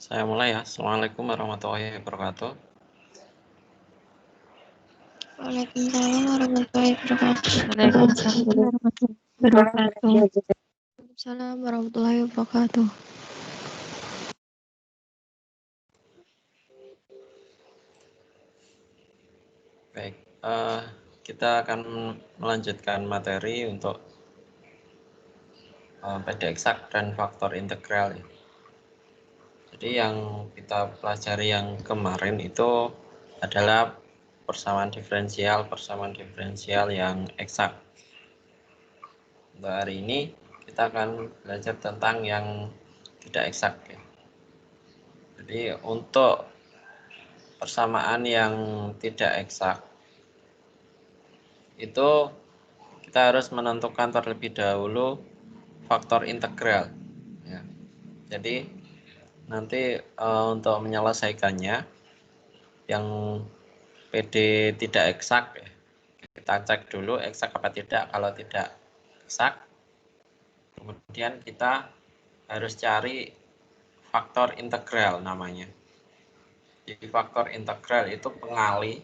Saya mulai ya. Assalamualaikum warahmatullahi wabarakatuh. Waalaikumsalam warahmatullahi wabarakatuh. Waalaikumsalam warahmatullahi wabarakatuh. Baik, kita akan melanjutkan materi untuk PD eksak dan faktor integral. Jadi yang kita pelajari yang kemarin itu adalah persamaan diferensial yang eksak. Untuk hari ini kita akan belajar tentang yang tidak eksak. Ya. Jadi untuk persamaan yang tidak eksak itu kita harus menentukan terlebih dahulu faktor integral. Ya. Jadi nanti untuk menyelesaikannya yang PD tidak eksak, ya, kita cek dulu eksak apa tidak. Kalau tidak eksak, kemudian kita harus cari faktor integral namanya. Jadi faktor integral itu pengali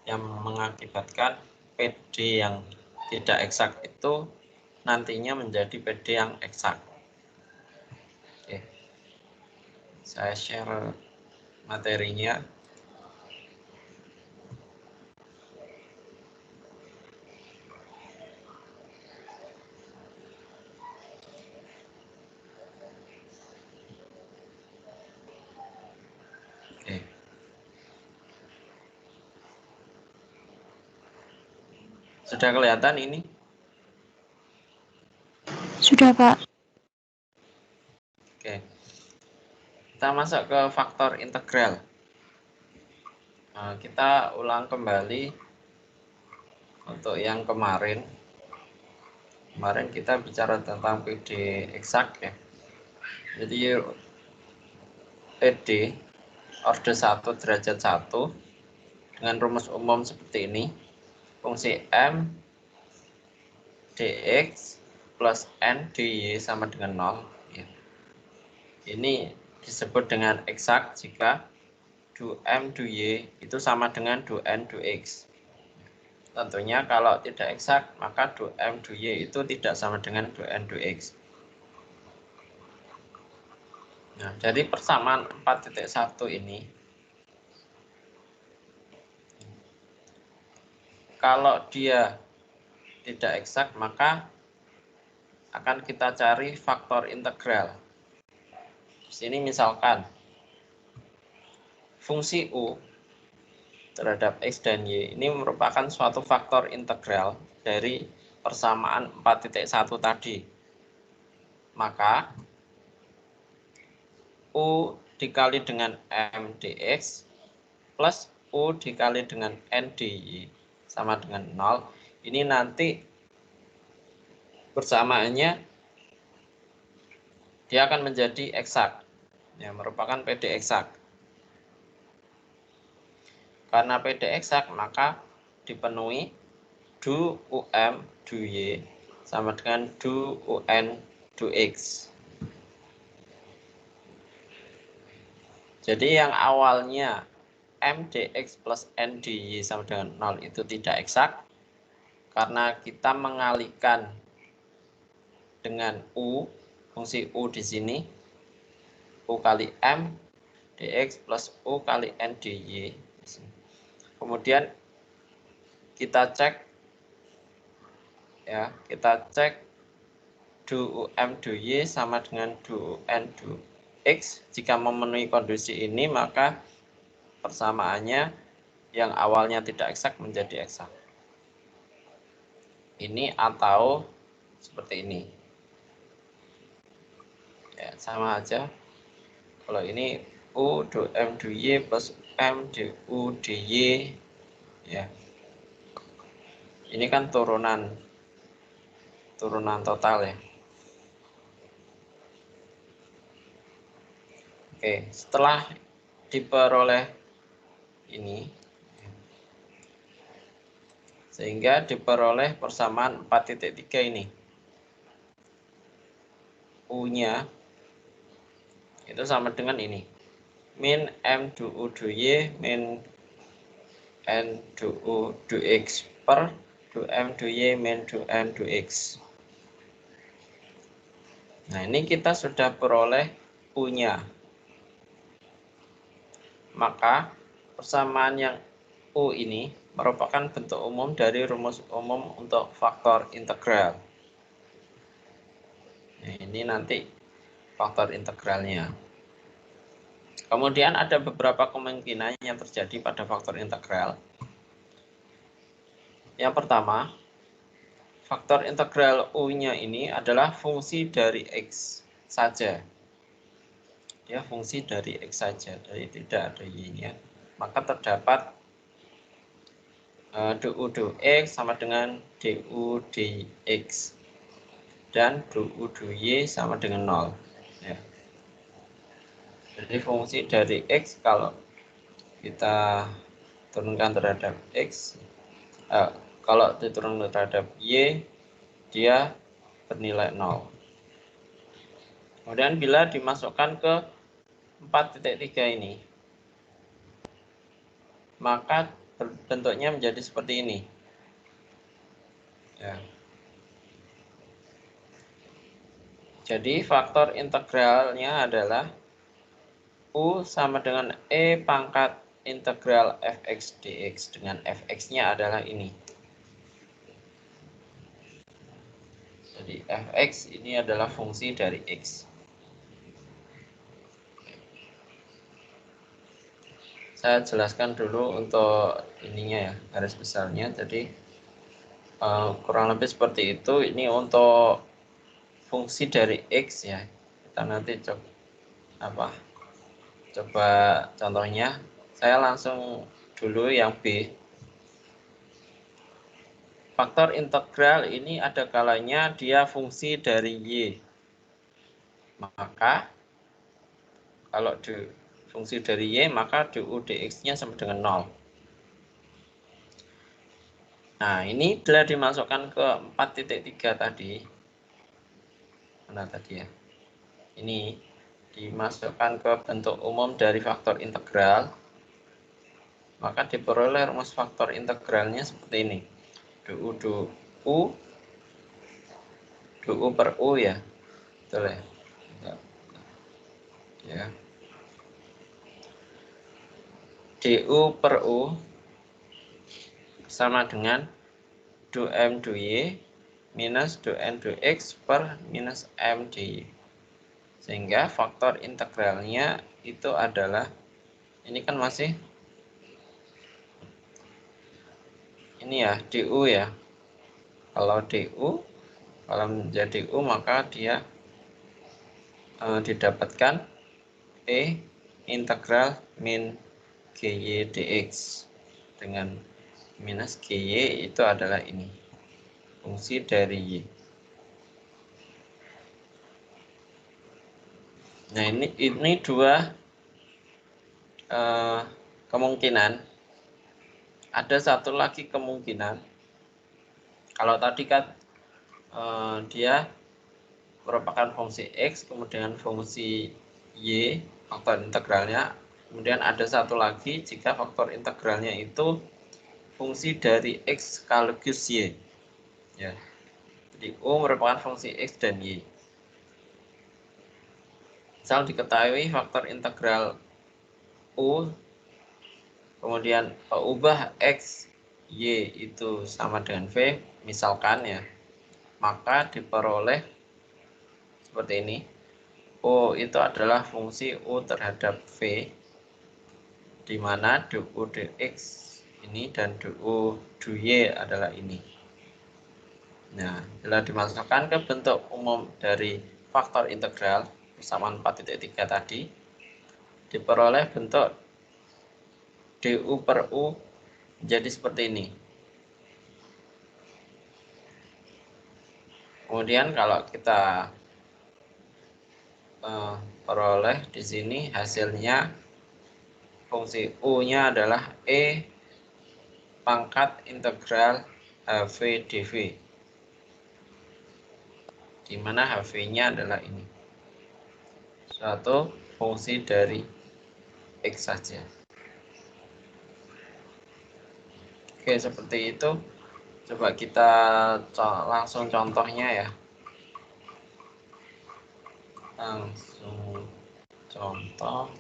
yang mengakibatkan PD yang tidak eksak itu nantinya menjadi PD yang eksak. Oke. Saya share materinya. Oke. Sudah kelihatan ini? Sudah, Pak. Oke. Kita masuk ke faktor integral. Nah, kita ulang kembali untuk yang kemarin. Kemarin kita bicara tentang PD eksak ya. Jadi PD orde 1 derajat 1 dengan rumus umum seperti ini. Fungsi M dx plus N dy sama dengan 0. Ya. Ini disebut dengan eksak jika du M du Y itu sama dengan du N du X. Tentunya kalau tidak eksak maka du M du Y itu tidak sama dengan du N du X. Nah, dari persamaan 4.1 ini, kalau dia tidak eksak maka akan kita cari faktor integral. Di sini misalkan fungsi U terhadap X dan Y ini merupakan suatu faktor integral dari persamaan 4.1 tadi. Maka U dikali dengan M dx plus U dikali dengan N dy sama dengan 0. Ini nanti persamaannya dia akan menjadi eksak. Ya, merupakan PD eksak. Karena PD eksak maka dipenuhi du UM du Y sama dengan du UN du X. Jadi yang awalnya M dx plus N dy sama dengan 0 itu tidak eksak karena kita mengalihkan dengan U, fungsi U di sini, U kali M dx plus U kali N dy. Kemudian kita cek ya, du UM du Y sama dengan du UN du X. Jika memenuhi kondisi ini maka persamaannya yang awalnya tidak eksak menjadi eksak. Ini atau seperti ini. Ya, sama aja. Kalau ini U du M du Y plus M du U du Y. Ya. Ini kan turunan total ya. Oke, setelah diperoleh ini sehingga diperoleh persamaan 4.3 ini. U-nya itu sama dengan ini. min M du U du Y min N du U du X per du M du Y min du N du X. Nah, ini kita sudah peroleh U-nya. Maka persamaan yang U ini merupakan bentuk umum dari rumus umum untuk faktor integral. Nah, ini nanti faktor integralnya. Kemudian ada beberapa kemungkinan yang terjadi pada faktor integral. Yang pertama, faktor integral U-nya ini adalah fungsi dari X saja. Dia fungsi dari X saja, dari tidak ada Y-nya. Maka terdapat du du X sama dengan du dx. Dan du du Y sama dengan 0. Ya. Jadi fungsi dari X kalau kita turunkan terhadap X, kalau diturunkan terhadap Y, dia bernilai 0. Kemudian bila dimasukkan ke 4.3 ini, maka bentuknya menjadi seperti ini. Ya. Jadi faktor integralnya adalah U sama dengan E pangkat integral fx dx, dengan fx-nya adalah ini. Jadi fx ini adalah fungsi dari x. Saya jelaskan dulu untuk ininya ya, garis besarnya. Jadi kurang lebih seperti itu. Ini untuk fungsi dari x ya. Kita nanti coba contohnya. Saya langsung dulu yang B. Faktor integral ini ada kalanya dia fungsi dari Y. Maka kalau fungsi dari Y, maka du dx-nya sama dengan 0. Nah, ini bila dimasukkan ke 4.3 tadi. Mana tadi ya? Ini dimasukkan ke bentuk umum dari faktor integral, maka diperoleh rumus faktor integralnya seperti ini. Du U per U ya. Betul ya? Ya. Du per U sama dengan du M du Y minus du N du X per minus M dy. Sehingga faktor integralnya itu adalah, ini kan masih ini ya, du ya. Kalau du, kalau menjadi u, maka dia didapatkan E integral min gy dx dengan minus gy itu adalah ini, fungsi dari y. Nah, ini dua kemungkinan. Ada satu lagi kemungkinan. Kalau tadi kan dia merupakan fungsi X, kemudian fungsi Y, faktor integralnya. Kemudian ada satu lagi jika faktor integralnya itu fungsi dari X sekaligus Y. Ya. Jadi U merupakan fungsi X dan Y. Misal diketahui faktor integral U, kemudian ubah X, Y itu sama dengan V, misalkan ya, maka diperoleh seperti ini. U itu adalah fungsi U terhadap V, di mana du dx ini dan du y adalah ini. Nah, bila dimasukkan ke bentuk umum dari faktor integral persamaan 4.3 tadi, diperoleh bentuk du per U menjadi seperti ini. Kemudian kalau kita peroleh di sini hasilnya, fungsi U-nya adalah E pangkat integral HV dV, di mana HV-nya adalah ini, suatu fungsi dari X saja. Oke, seperti itu. Coba kita langsung contohnya ya. Langsung contoh.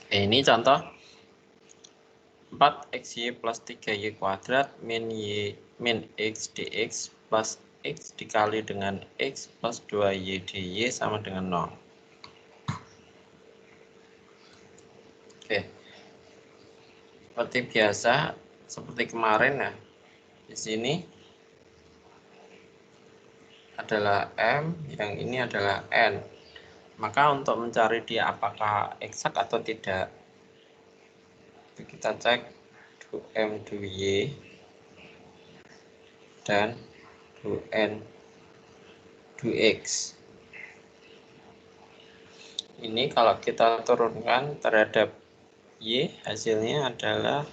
Ini contoh 4xy plus 3y kuadrat min x dx plus x dikali dengan x plus 2y dy sama dengan 0. Oke. Seperti biasa, seperti kemarin ya. Di sini adalah M, yang ini adalah N. Maka untuk mencari dia apakah eksak atau tidak, kita cek M du Y dan du N du X. Ini kalau kita turunkan terhadap Y, hasilnya adalah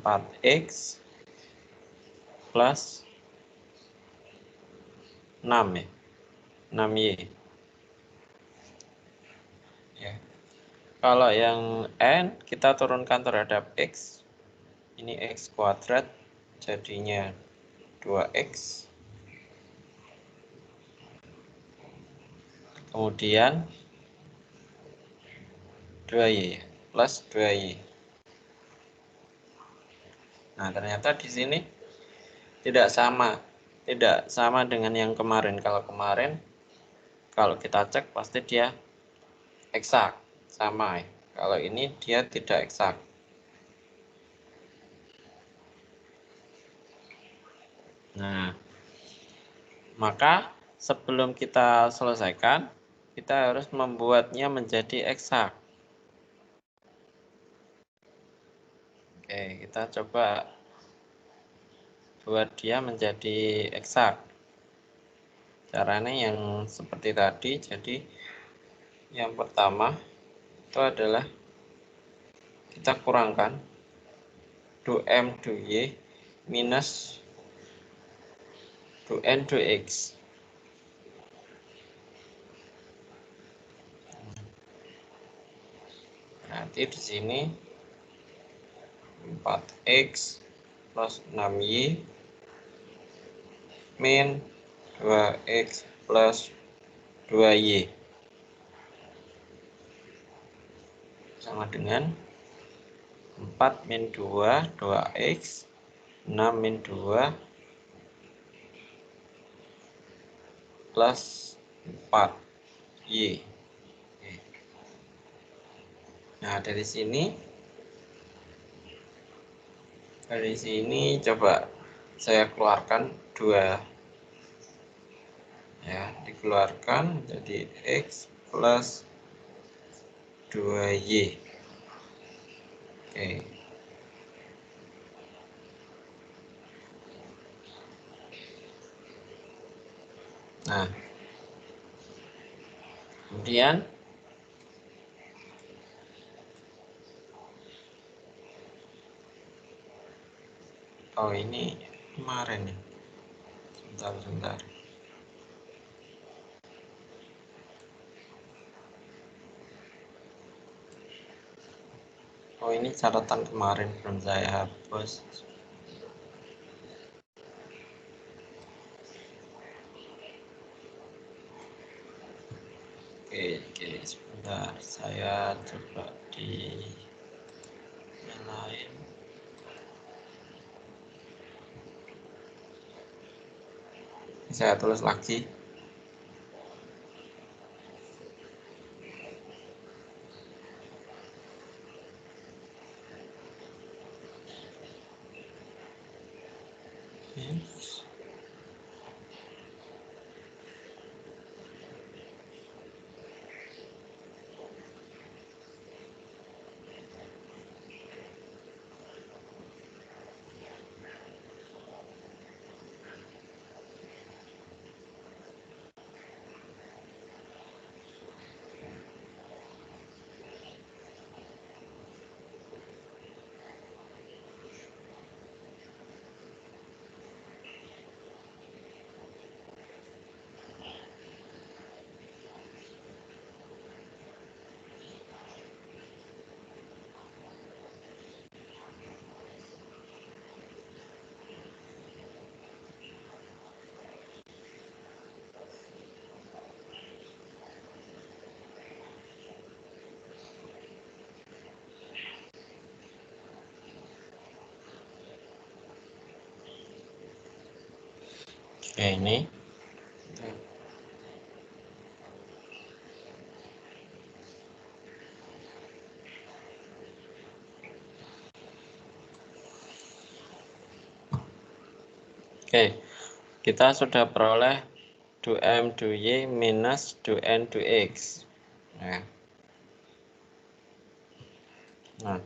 4X plus 6 ya, 6Y. Ya. Kalau yang N kita turunkan terhadap X, ini X kuadrat jadinya 2X. Kemudian 2Y plus 2Y. Nah, ternyata di sini tidak sama dengan yang kemarin. Kalau kemarin kalau kita cek pasti dia eksak, sama ya. Kalau ini dia tidak eksak. Nah, maka sebelum kita selesaikan, kita harus membuatnya menjadi eksak. Oke, kita coba buat dia menjadi eksak. Caranya yang seperti tadi. Jadi yang pertama itu adalah kita kurangkan du M du Y minus du N du X. Nanti di sini 4X plus 6Y min 2X plus 2Y sama dengan 4 min 2, 2X, 6 min 2 plus 4Y. Nah, dari sini coba saya keluarkan 2 ya, dikeluarkan jadi X plus 2Y. Oke. Nah, Kemudian oh ini kemarin nih. Sebentar. Oh ini catatan kemarin belum saya hapus. Oke, sebentar saya coba di yang lain. Saya tulis lagi. Oke, ini. Oke, kita sudah peroleh do M do Y minus do N do X. Nah,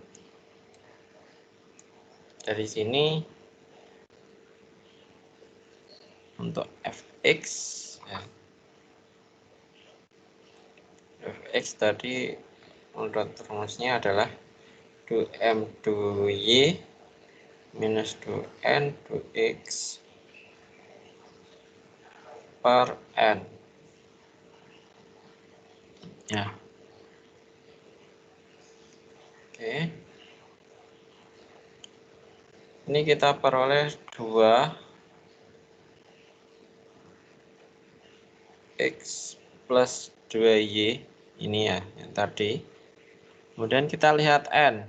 dari sini untuk fx, ya, fx tadi menurut rumusnya adalah do M do Y minus do N do X per N. Ya. Oke. Ini kita peroleh 2x plus 2y ini ya yang tadi. Kemudian kita lihat N.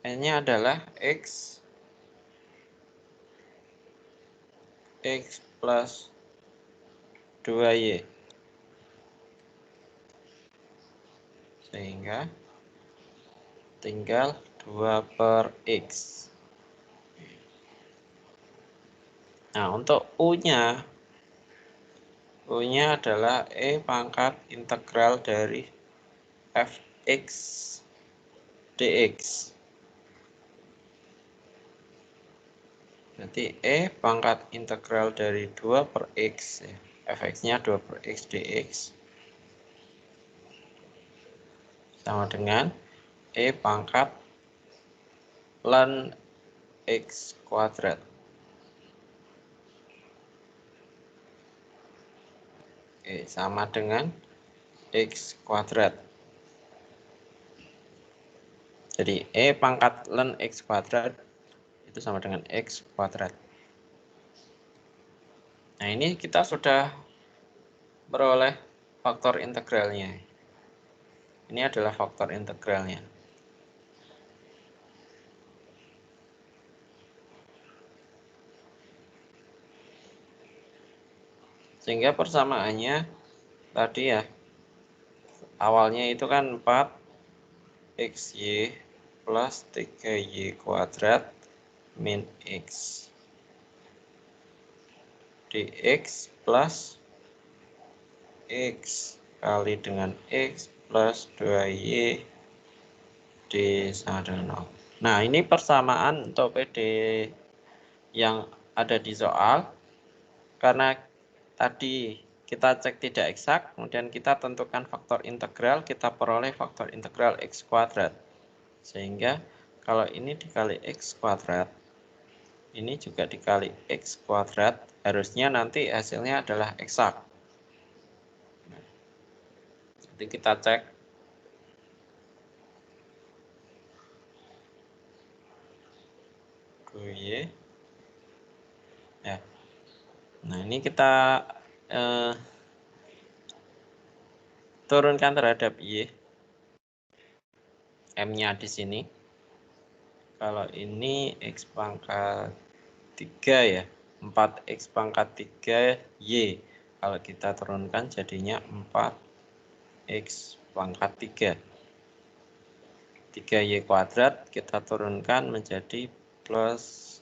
N-nya adalah x plus 2y. Sehingga tinggal 2 per x. Nah, untuk U-nya adalah E pangkat integral dari fx dx. Berarti E pangkat integral dari 2 per x, ya. Fx-nya 2 per x dx. Sama dengan E pangkat ln x kuadrat. Oke, sama dengan x kuadrat. Jadi E pangkat ln x kuadrat itu sama dengan x kuadrat. Nah, ini kita sudah beroleh faktor integralnya. Ini adalah faktor integralnya. Sehingga persamaannya tadi ya, awalnya itu kan 4xy plus 3y kuadrat min x dx plus x kali dengan x plus 2y d sama dengan 0. Nah, ini persamaan untuk PD yang ada di soal. Karena tadi kita cek tidak eksak, kemudian kita tentukan faktor integral, kita peroleh faktor integral x kuadrat. Sehingga kalau ini dikali x kuadrat, ini juga dikali x kuadrat, harusnya nanti hasilnya adalah eksak. Jadi kita cek. Y. Ya. Nah, ini kita turunkan terhadap Y. M-nya di sini. Kalau ini X pangkat 3 ya. 4X pangkat 3 Y. Kalau kita turunkan jadinya 4X pangkat 3. 3Y kuadrat kita turunkan menjadi plus.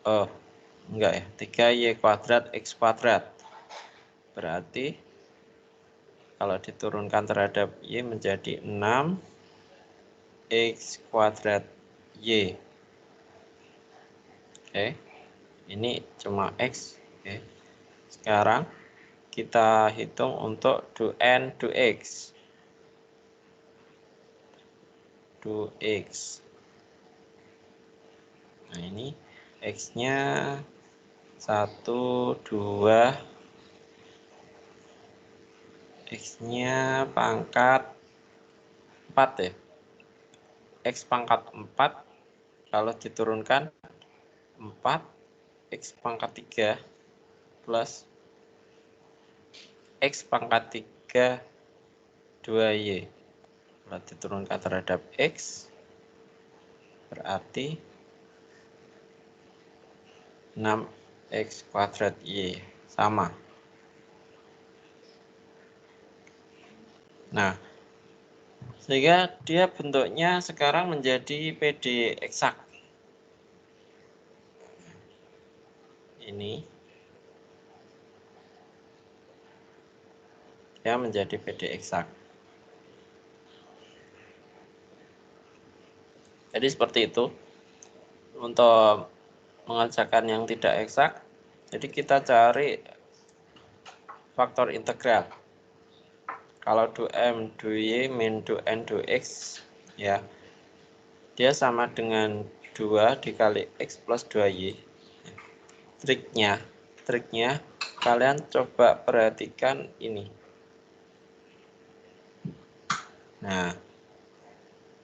Oh, enggak ya. 3Y kuadrat X kuadrat. Berarti kalau diturunkan terhadap Y menjadi 6X kuadrat Y. Oke, ini cuma X. Oke. Sekarang kita hitung untuk do N, do X. Do X. Nah, ini X-nya 1, 2. X-nya pangkat 4 ya. X pangkat 4 kalau diturunkan 4 X pangkat 3 plus X pangkat 3 2Y. Kalau diturunkan terhadap X berarti 6X kuadrat Y sama. Nah, sehingga dia bentuknya sekarang menjadi PD eksak. Ini dia menjadi PD eksak. Jadi seperti itu. Untuk mengerjakan yang tidak eksak, jadi kita cari faktor integral. Kalau do M, do Y, min do N, do X, ya, dia sama dengan 2 dikali X plus 2Y. Triknya kalian coba perhatikan ini. Nah,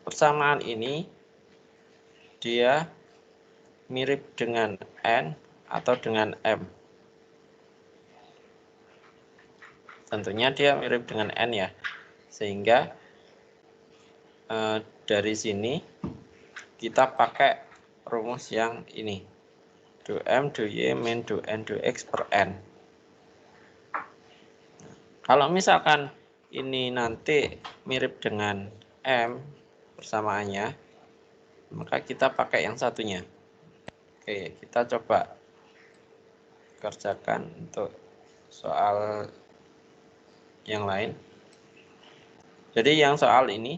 persamaan ini dia mirip dengan N atau dengan M. Tentunya dia mirip dengan N ya. Sehingga dari sini kita pakai rumus yang ini. Do M, do Y, min do N, do X per N. Kalau misalkan ini nanti mirip dengan M persamaannya, maka kita pakai yang satunya. Oke, kita coba kerjakan untuk soal yang lain. Jadi yang soal ini,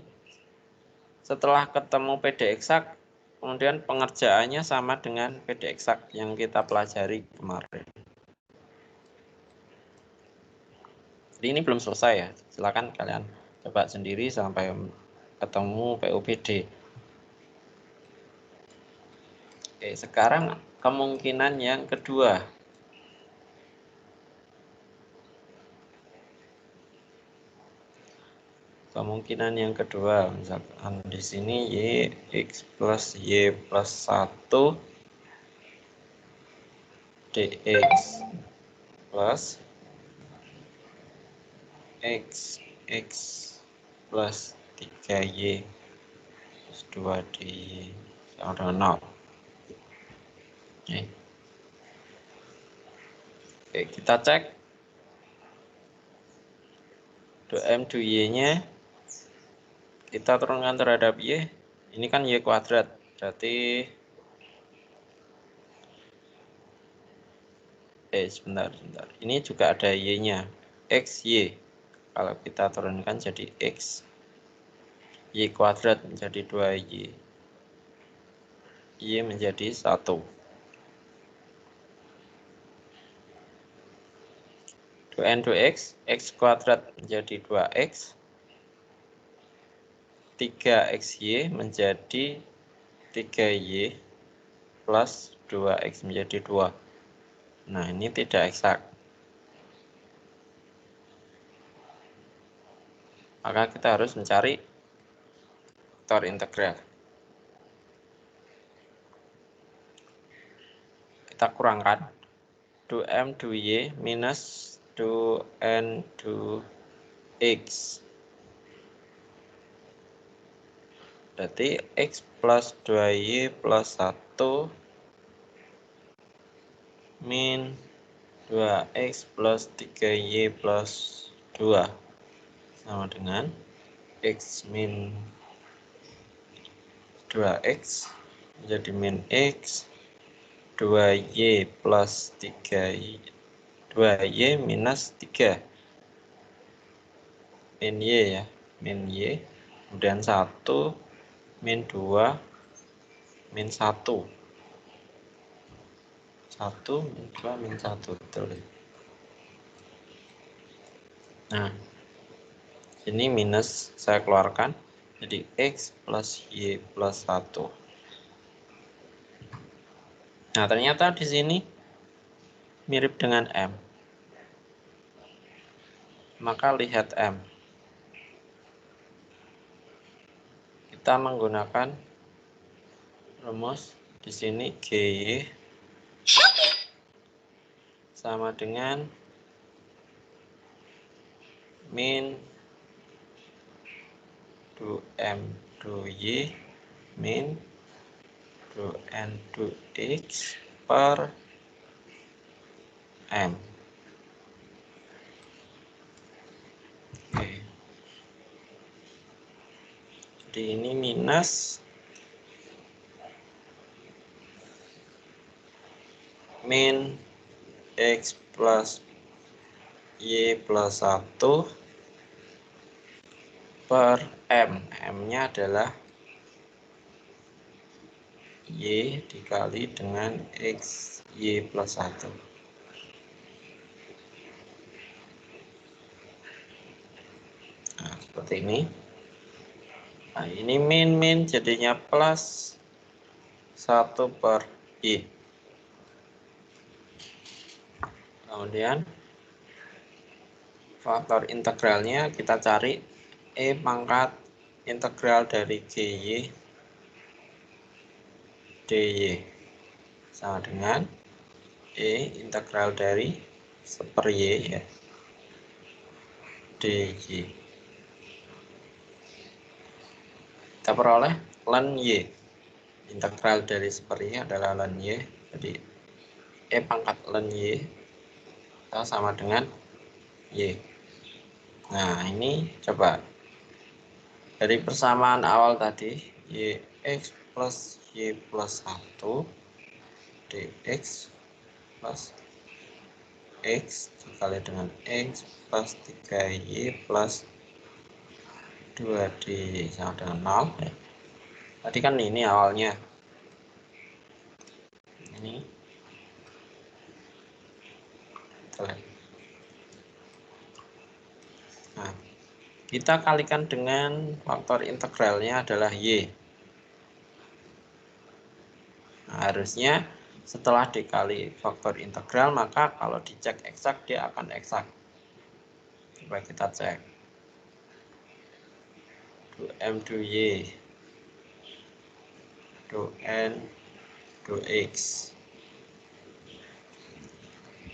setelah ketemu PD eksak, kemudian pengerjaannya sama dengan PD eksak yang kita pelajari kemarin. Jadi ini belum selesai ya, silakan kalian coba sendiri sampai ketemu PUBD. Oke, sekarang kemungkinan yang kedua. Kemungkinan yang kedua, misalkan di sini Y X plus Y plus 1 DX plus X plus 3Y plus 2DY sama dengan 0. Oke, kita cek do M do Y nya kita turunkan terhadap Y. Ini kan Y kuadrat, berarti sebentar. Ini juga ada Y nya, XY. Kalau kita turunkan jadi X, Y kuadrat menjadi 2Y, Y menjadi 1. 2n 2x, x kuadrat menjadi 2x, 3xy menjadi 3y plus 2x menjadi 2. Nah, ini tidak eksak. Maka kita harus mencari faktor integral. Kita kurangkan 2m 2y minus 2n 2x. Berarti x plus 2y plus 1 min 2x plus 3y plus 2 sama dengan x min 2x menjadi min x 2y plus 3y 2y minus 3 min y ya, min y, kemudian 1 min 2 min 1 1 min 2 min 1, betul. Nah, ini minus saya keluarkan jadi x plus y plus 1. Nah, ternyata di sini mirip dengan M. Maka lihat M. Kita menggunakan rumus di sini GY sama dengan min 2M 2Y min 2N 2X per M. Oke. Jadi ini minus min X plus Y plus 1 per M. M-nya adalah Y dikali dengan X Y plus 1. Nah, seperti ini. Nah, ini min jadinya plus 1 per Y. Kemudian faktor integralnya kita cari E pangkat integral dari GY dy sama dengan E integral dari 1/y ya dy. Kita peroleh ln y. Integral dari 1/y adalah ln y. Jadi E pangkat ln y sama dengan y. Nah, ini coba dari persamaan awal tadi y x plus y plus 1 dx plus x dikali dengan x plus 3y plus 2d sama dengan 0 ya. Tadi kan ini awalnya ini nah, kita kalikan dengan faktor integralnya adalah y. Nah, harusnya setelah dikali faktor integral maka kalau dicek eksak dia akan eksak. Coba kita cek 2m 2y 2n 2x.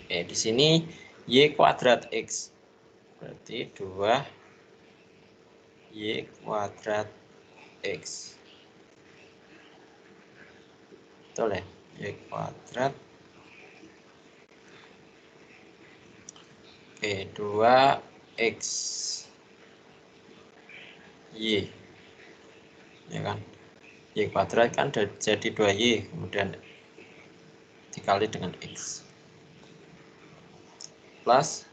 Oke, di sini y kuadrat x berarti 2y kuadrat x. Betul ya? Y kuadrat. Oke, 2x y. Ya kan? Y kuadrat kan jadi 2y, kemudian dikali dengan x. Plus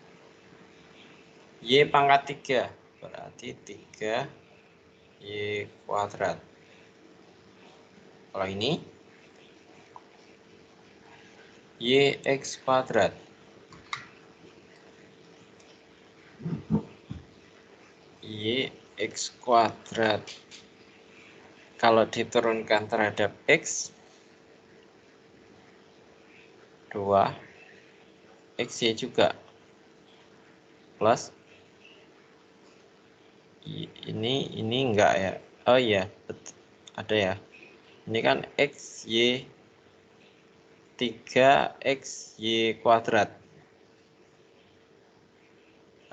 y pangkat 3, berarti 3y kuadrat. Kalau ini y x kuadrat. Y X kuadrat. Kalau diturunkan terhadap X, 2 XY juga. Plus, ini enggak ya. Oh iya, ada ya. Ini kan XY 3XY kuadrat.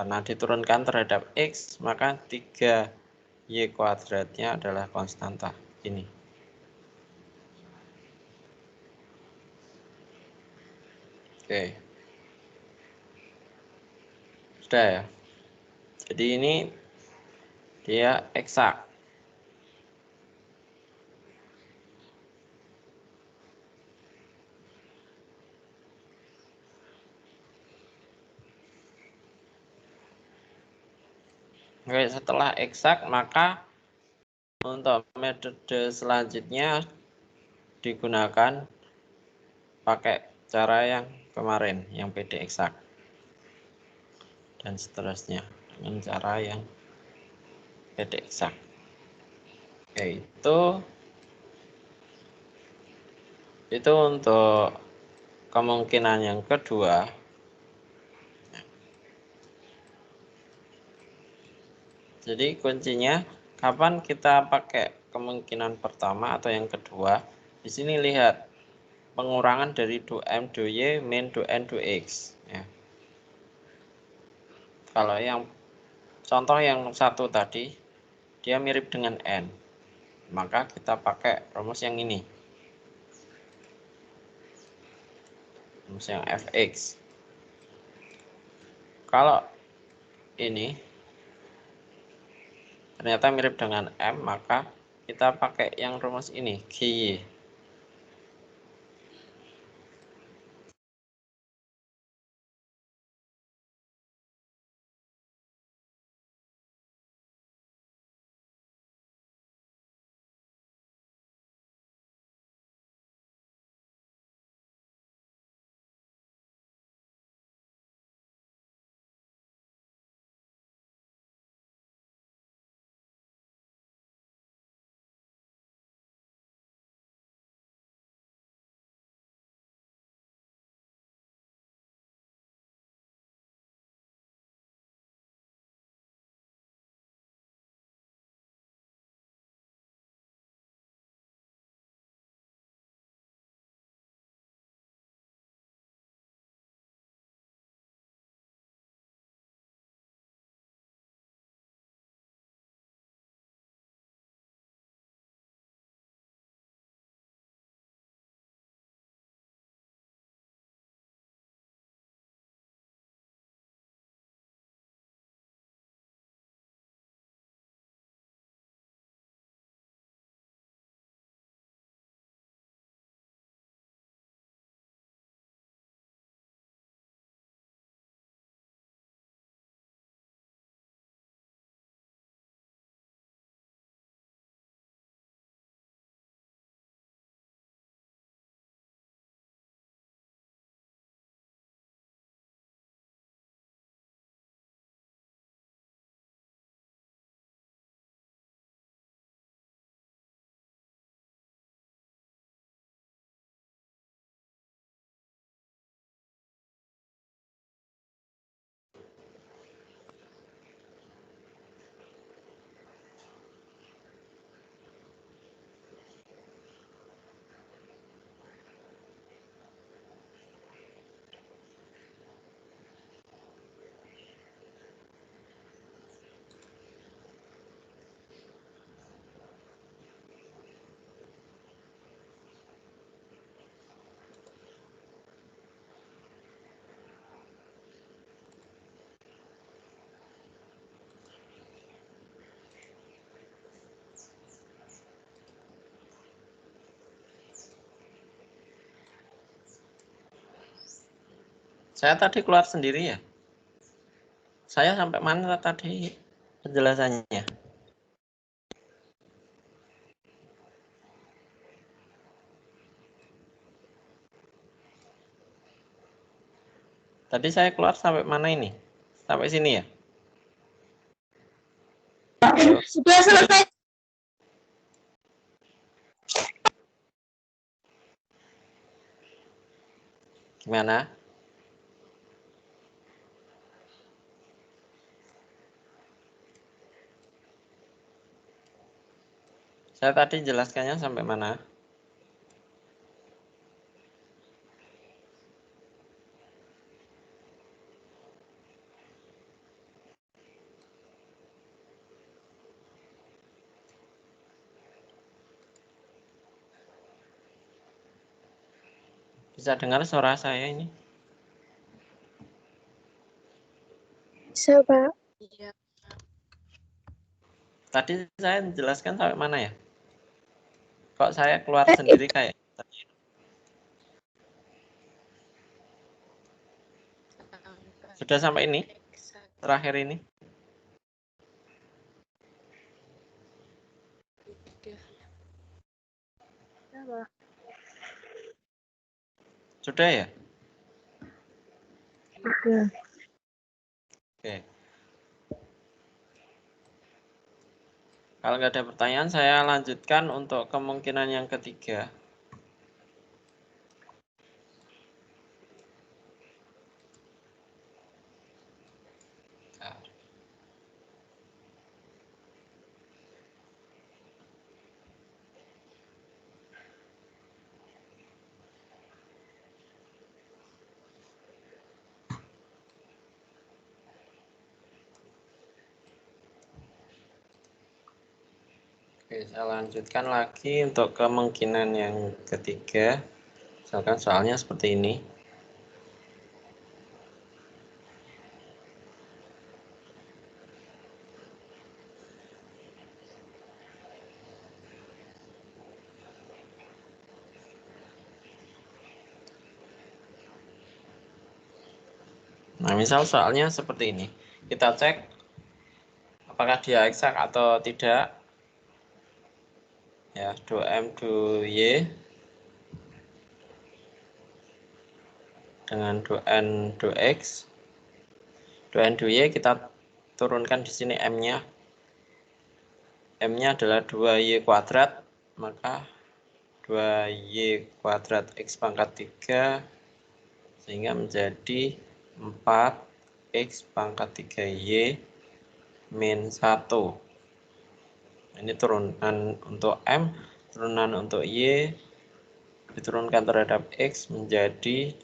Karena diturunkan terhadap X, maka 3Y kuadratnya adalah konstanta. Ini. Oke. Sudah ya. Jadi ini dia eksak. Oke, setelah eksak maka untuk metode selanjutnya digunakan pakai cara yang kemarin, yang PD eksak. Dan seterusnya dengan cara yang PD eksak. Yaitu itu untuk kemungkinan yang kedua. Jadi kuncinya kapan kita pakai kemungkinan pertama atau yang kedua? Di sini lihat pengurangan dari do M do Y min do N do X. Ya. Kalau yang contoh yang satu tadi dia mirip dengan N, maka kita pakai rumus yang ini, rumus yang Fx. Kalau ini ternyata mirip dengan M, maka kita pakai yang rumus ini, GY. Saya tadi keluar sendiri ya. Saya sampai mana tadi penjelasannya? Tadi saya keluar sampai mana ini? Sampai sini ya? Sudah selesai. Gimana? Saya tadi jelaskannya sampai mana? Bisa dengar suara saya ini? Bisa, Pak. Iya. Tadi saya jelaskan sampai mana ya? Kok saya keluar sendiri kayak tadi? Sudah sampai ini? Terakhir ini? Sudah ya? Sudah. Oke. Kalau nggak ada pertanyaan, saya lanjutkan untuk kemungkinan yang ketiga. Oke, saya lanjutkan lagi untuk kemungkinan yang ketiga. Misalkan soalnya seperti ini. Nah, misal soalnya seperti ini. Kita cek apakah dia eksak atau tidak. Ya, 2M 2Y dengan 2N 2X. 2N 2Y kita turunkan di sini M-nya. M-nya adalah 2Y kuadrat, maka 2Y kuadrat X pangkat 3 sehingga menjadi 4X pangkat 3Y min 1. Ini turunan untuk M, turunan untuk Y diturunkan terhadap X menjadi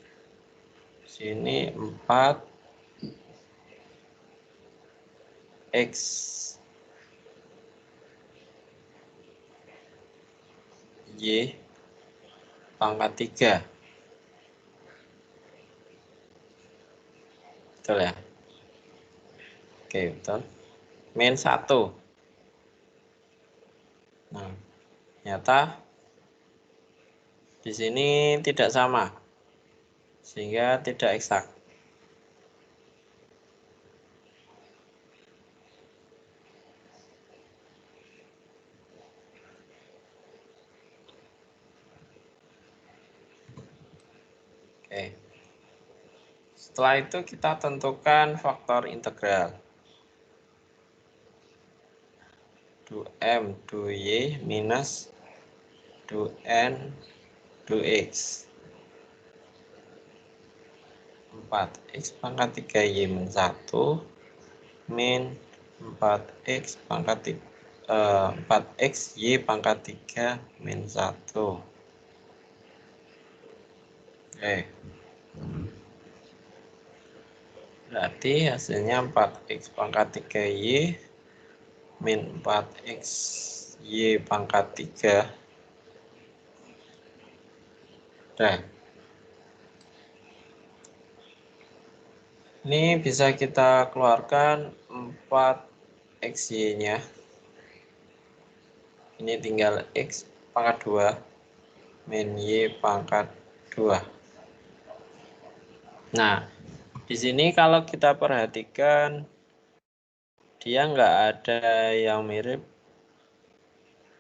sini 4X Y pangkat 3. Betul ya? Oke, betul. Min 1. Nah, ternyata di sini tidak sama, sehingga tidak eksak. Oke. Setelah itu kita tentukan faktor integral. 2M 2Y minus 2N 2X. 4X pangkat 3Y min 1 min 4X pangkat 4X Y pangkat 3 min 1. Oke. Berarti hasilnya 4X pangkat 3Y min 4X Y pangkat 3. Nah, ini bisa kita keluarkan 4XY-nya. Ini tinggal X pangkat 2 min Y pangkat 2. Nah, di sini kalau kita perhatikan, dia nggak ada yang mirip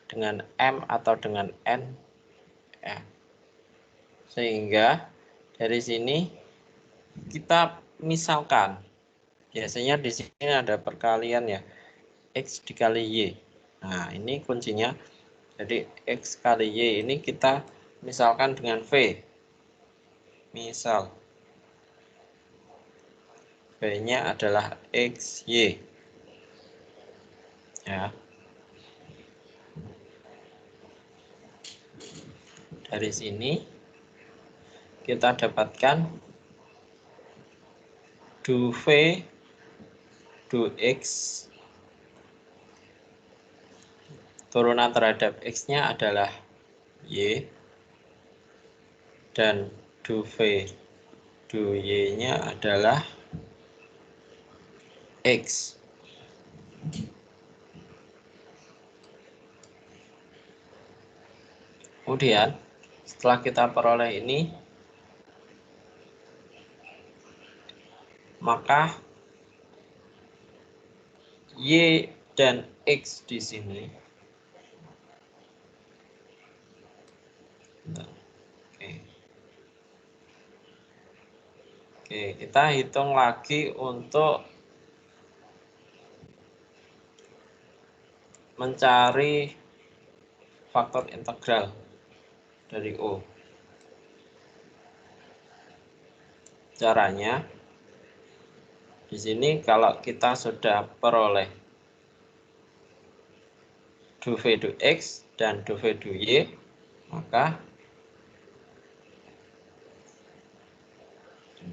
dengan M atau dengan N. Ya. Sehingga dari sini kita misalkan, biasanya di sini ada perkalian ya, X dikali Y. Nah, ini kuncinya. Jadi X kali Y ini kita misalkan dengan V. Misal V-nya adalah XY. Ya. Dari sini kita dapatkan du V du X turunan terhadap X-nya adalah Y dan du V du Y-nya adalah X. Kemudian setelah kita peroleh ini, maka Y dan X di sini. Oke, kita hitung lagi untuk mencari faktor integral dari O. Caranya, di sini kalau kita sudah peroleh du V du X dan du V du Y, maka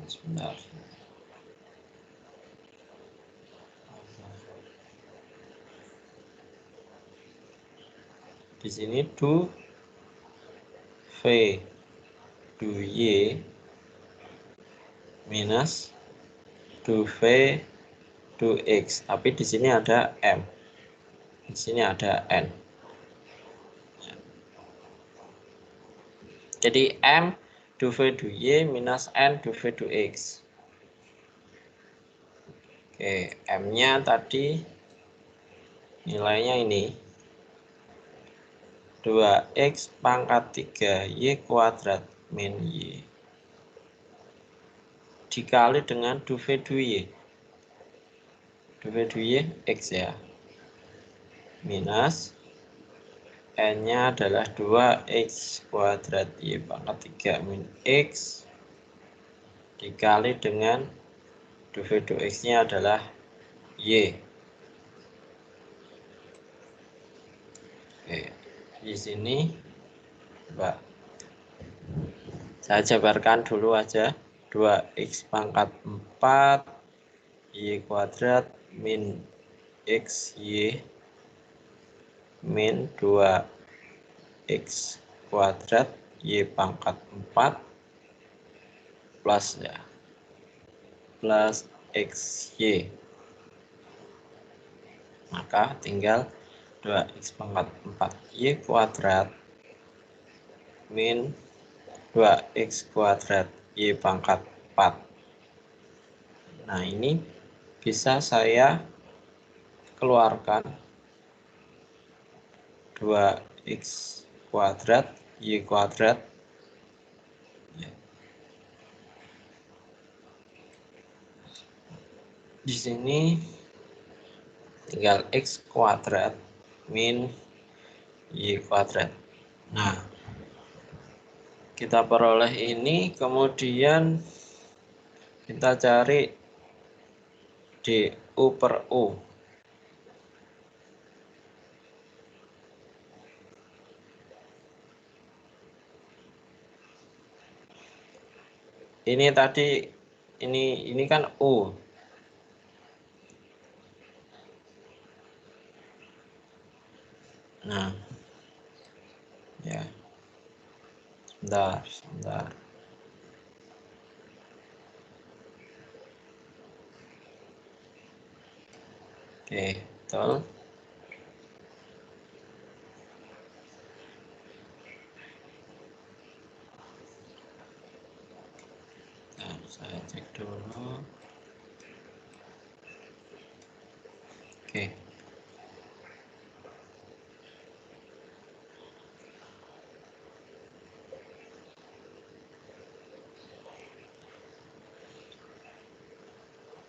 sebentar. Di sini du V du Y minus du V du X, tapi di sini ada M, di sini ada N. Jadi M du V du Y minus N du V du X. Oke, M-nya tadi nilainya ini 2x pangkat 3y kuadrat min y dikali dengan du V du Y. Du V du Y x ya. Minus n-nya adalah 2x kuadrat y pangkat 3 min x dikali dengan du V du x-nya adalah y. Oke, di sini coba saya jabarkan dulu aja. 2x pangkat 4 y kuadrat min xy min 2x kuadrat y pangkat 4 plus ya plus xy, maka tinggal 2x pangkat 4y kuadrat min 2x kuadrat y pangkat 4. Nah, ini bisa saya keluarkan 2x kuadrat y kuadrat di sini tinggal x kuadrat min y kuadrat. Nah, kita peroleh ini, kemudian kita cari du per u. Ini tadi ini kan u. Nah, ya. Sebentar. Oke, betul. Nah, saya cek dulu. Oke.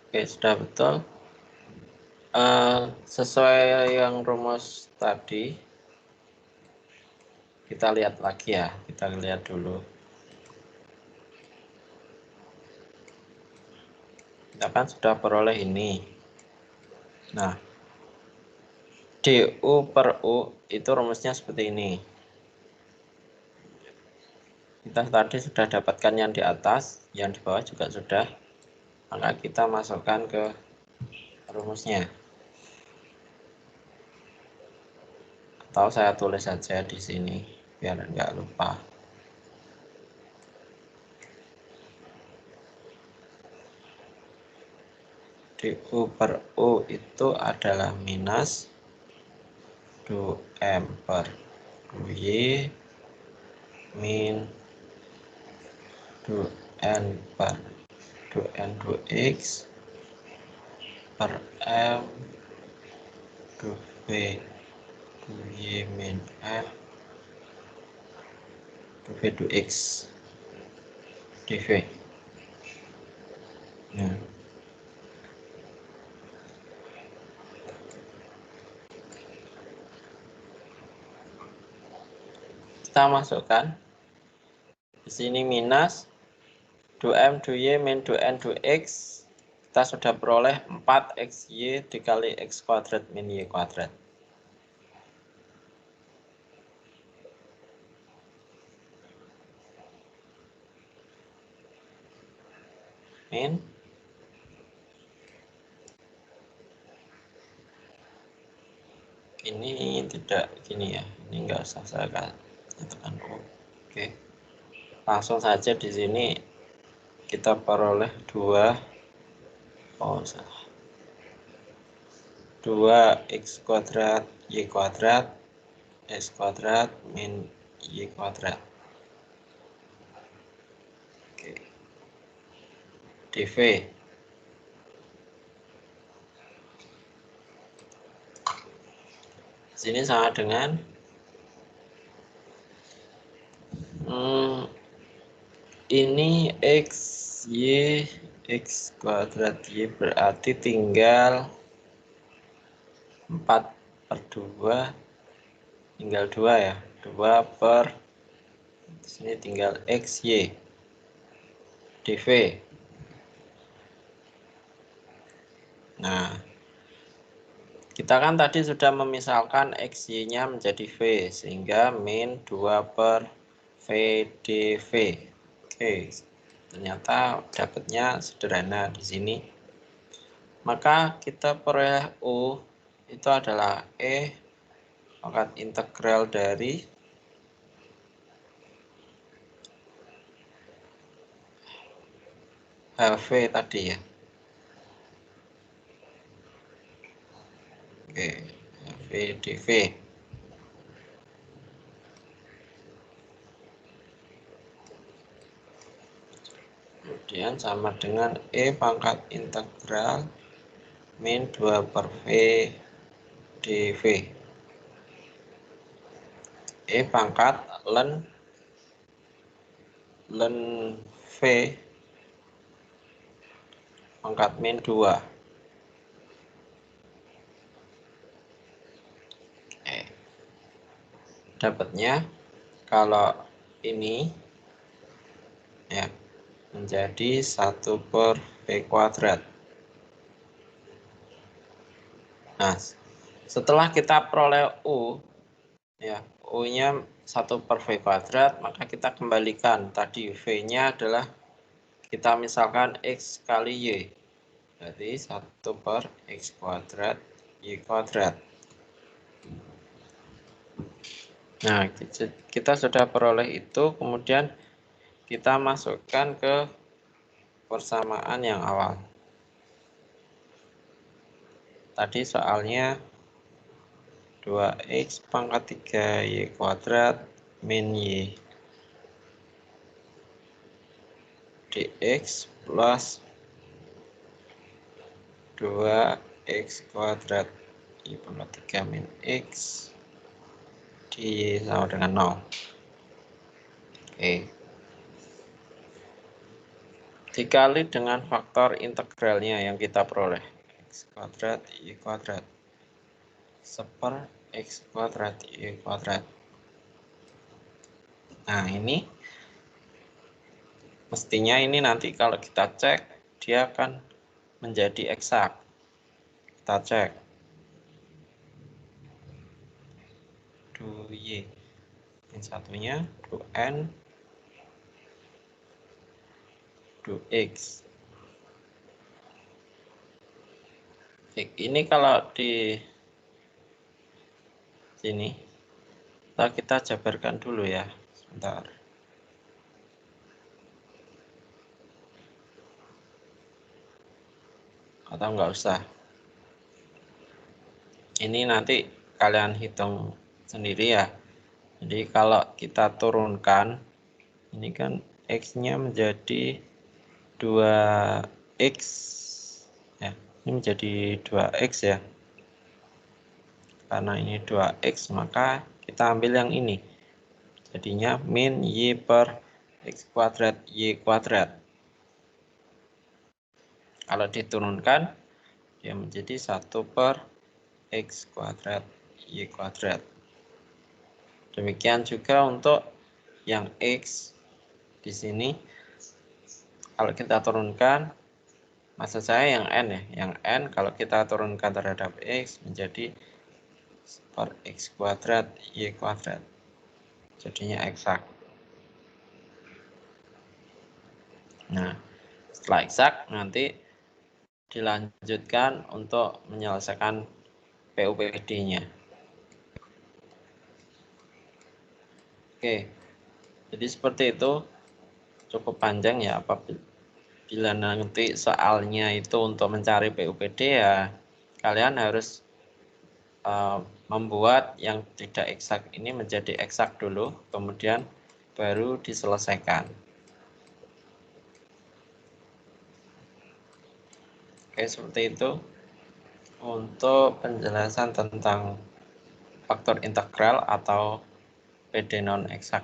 Oke, sudah betul. Sesuai yang rumus tadi, kita lihat lagi ya, kita lihat dulu. Kita kan sudah peroleh ini. Nah, DU per U itu rumusnya seperti ini. Kita tadi sudah dapatkan yang di atas, yang di bawah juga sudah. Maka kita masukkan ke rumusnya. Atau saya tulis saja di sini, biar nggak lupa. DU per U itu adalah minus 2M per 2Y min 2N per 2N 2X per M 2B 2Y min N 2B 2X dV. Nah, kita masukkan di sini minus 2M 2Y min 2N 2X. Kita sudah peroleh 4XY dikali X kuadrat min Y kuadrat. Min ini tidak gini ya, ini enggak usah saya katakan. Oke, langsung saja di sini kita peroleh 2x kuadrat y kuadrat x kuadrat min y kuadrat. Oke, dv sini sama dengan ini x kuadrat y berarti tinggal 4/2, tinggal 2 ya, 2 per di sini tinggal xy dv. Nah, kita kan tadi sudah memisalkan XY-nya menjadi V, sehingga min 2 per V dV. Oke, ternyata dapatnya sederhana di sini. Maka kita peroleh U itu adalah E pangkat integral dari HV tadi ya. Oke, V dV. Kemudian sama dengan E pangkat integral min 2 per V dV. E pangkat ln V pangkat min 2. Dapatnya kalau ini ya menjadi 1 per V kuadrat. Nah, setelah kita peroleh U ya, U-nya 1 per V kuadrat, maka kita kembalikan tadi V-nya adalah kita misalkan X kali Y, berarti 1 per X kuadrat Y kuadrat. Nah, kita sudah peroleh itu, kemudian kita masukkan ke persamaan yang awal. Tadi soalnya 2x pangkat 3y kuadrat min y dx plus 2x kuadrat y pangkat 3 min x dy sama dengan 0. Oke. Dikali dengan faktor integralnya yang kita peroleh. X X kuadrat Y kuadrat. 1/, X kuadrat Y kuadrat. Nah, ini mestinya ini nanti kalau kita cek, dia akan menjadi eksak. Kita cek. Du Y. Yang satunya, du N, du X. Ini kalau di sini kita jabarkan dulu ya, sebentar. Atau nggak usah. Ini nanti kalian hitung sendiri ya. Jadi kalau kita turunkan, ini kan X-nya menjadi 2X ya. Ini menjadi 2X ya. Karena ini 2X, maka kita ambil yang ini. Jadinya min Y per X kuadrat Y kuadrat. Kalau diturunkan, dia menjadi 1/, X kuadrat Y kuadrat. Demikian juga untuk yang X di sini. Kalau kita turunkan, maksud saya yang N ya, yang N kalau kita turunkan terhadap X menjadi per X kuadrat Y kuadrat. Jadinya eksak. Nah, setelah eksak nanti dilanjutkan untuk menyelesaikan PUPD-nya. Oke, jadi seperti itu, cukup panjang ya. Apabila nanti soalnya itu untuk mencari PUPD ya, kalian harus membuat yang tidak eksak ini menjadi eksak dulu, kemudian baru diselesaikan. Oke, seperti itu untuk penjelasan tentang faktor integral atau PD non eksak.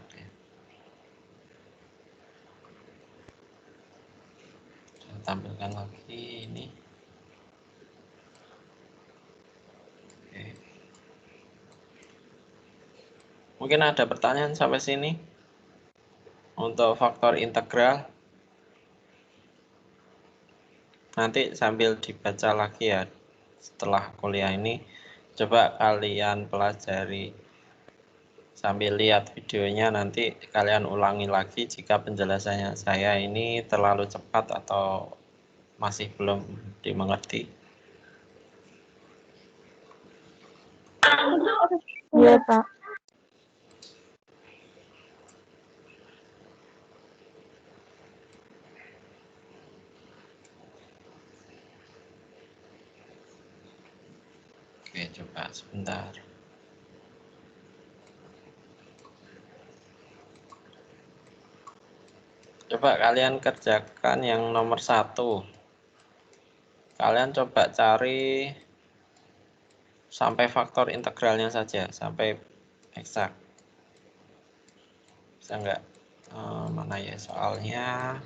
Saya tampilkan lagi ini. Oke. Mungkin ada pertanyaan sampai sini untuk faktor integral. Nanti sambil dibaca lagi ya setelah kuliah ini, coba kalian pelajari sambil lihat videonya, nanti kalian ulangi lagi jika penjelasannya saya ini terlalu cepat atau masih belum dimengerti. Iya, Pak. Oke, coba sebentar. Coba kalian kerjakan yang nomor 1. Kalian coba cari sampai faktor integralnya saja, sampai eksak. Bisa nggak? Mana ya soalnya?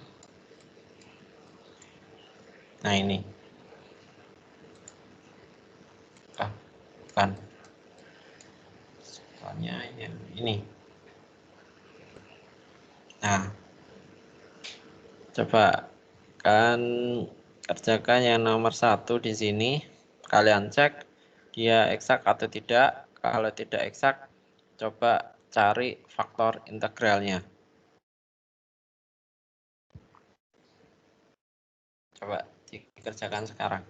Nah ini. Bukan. Soalnya yang ini. Nah, coba kan kerjakan yang nomor 1 di sini. Kalian cek dia eksak atau tidak. Kalau tidak eksak, coba cari faktor integralnya. Coba dikerjakan sekarang.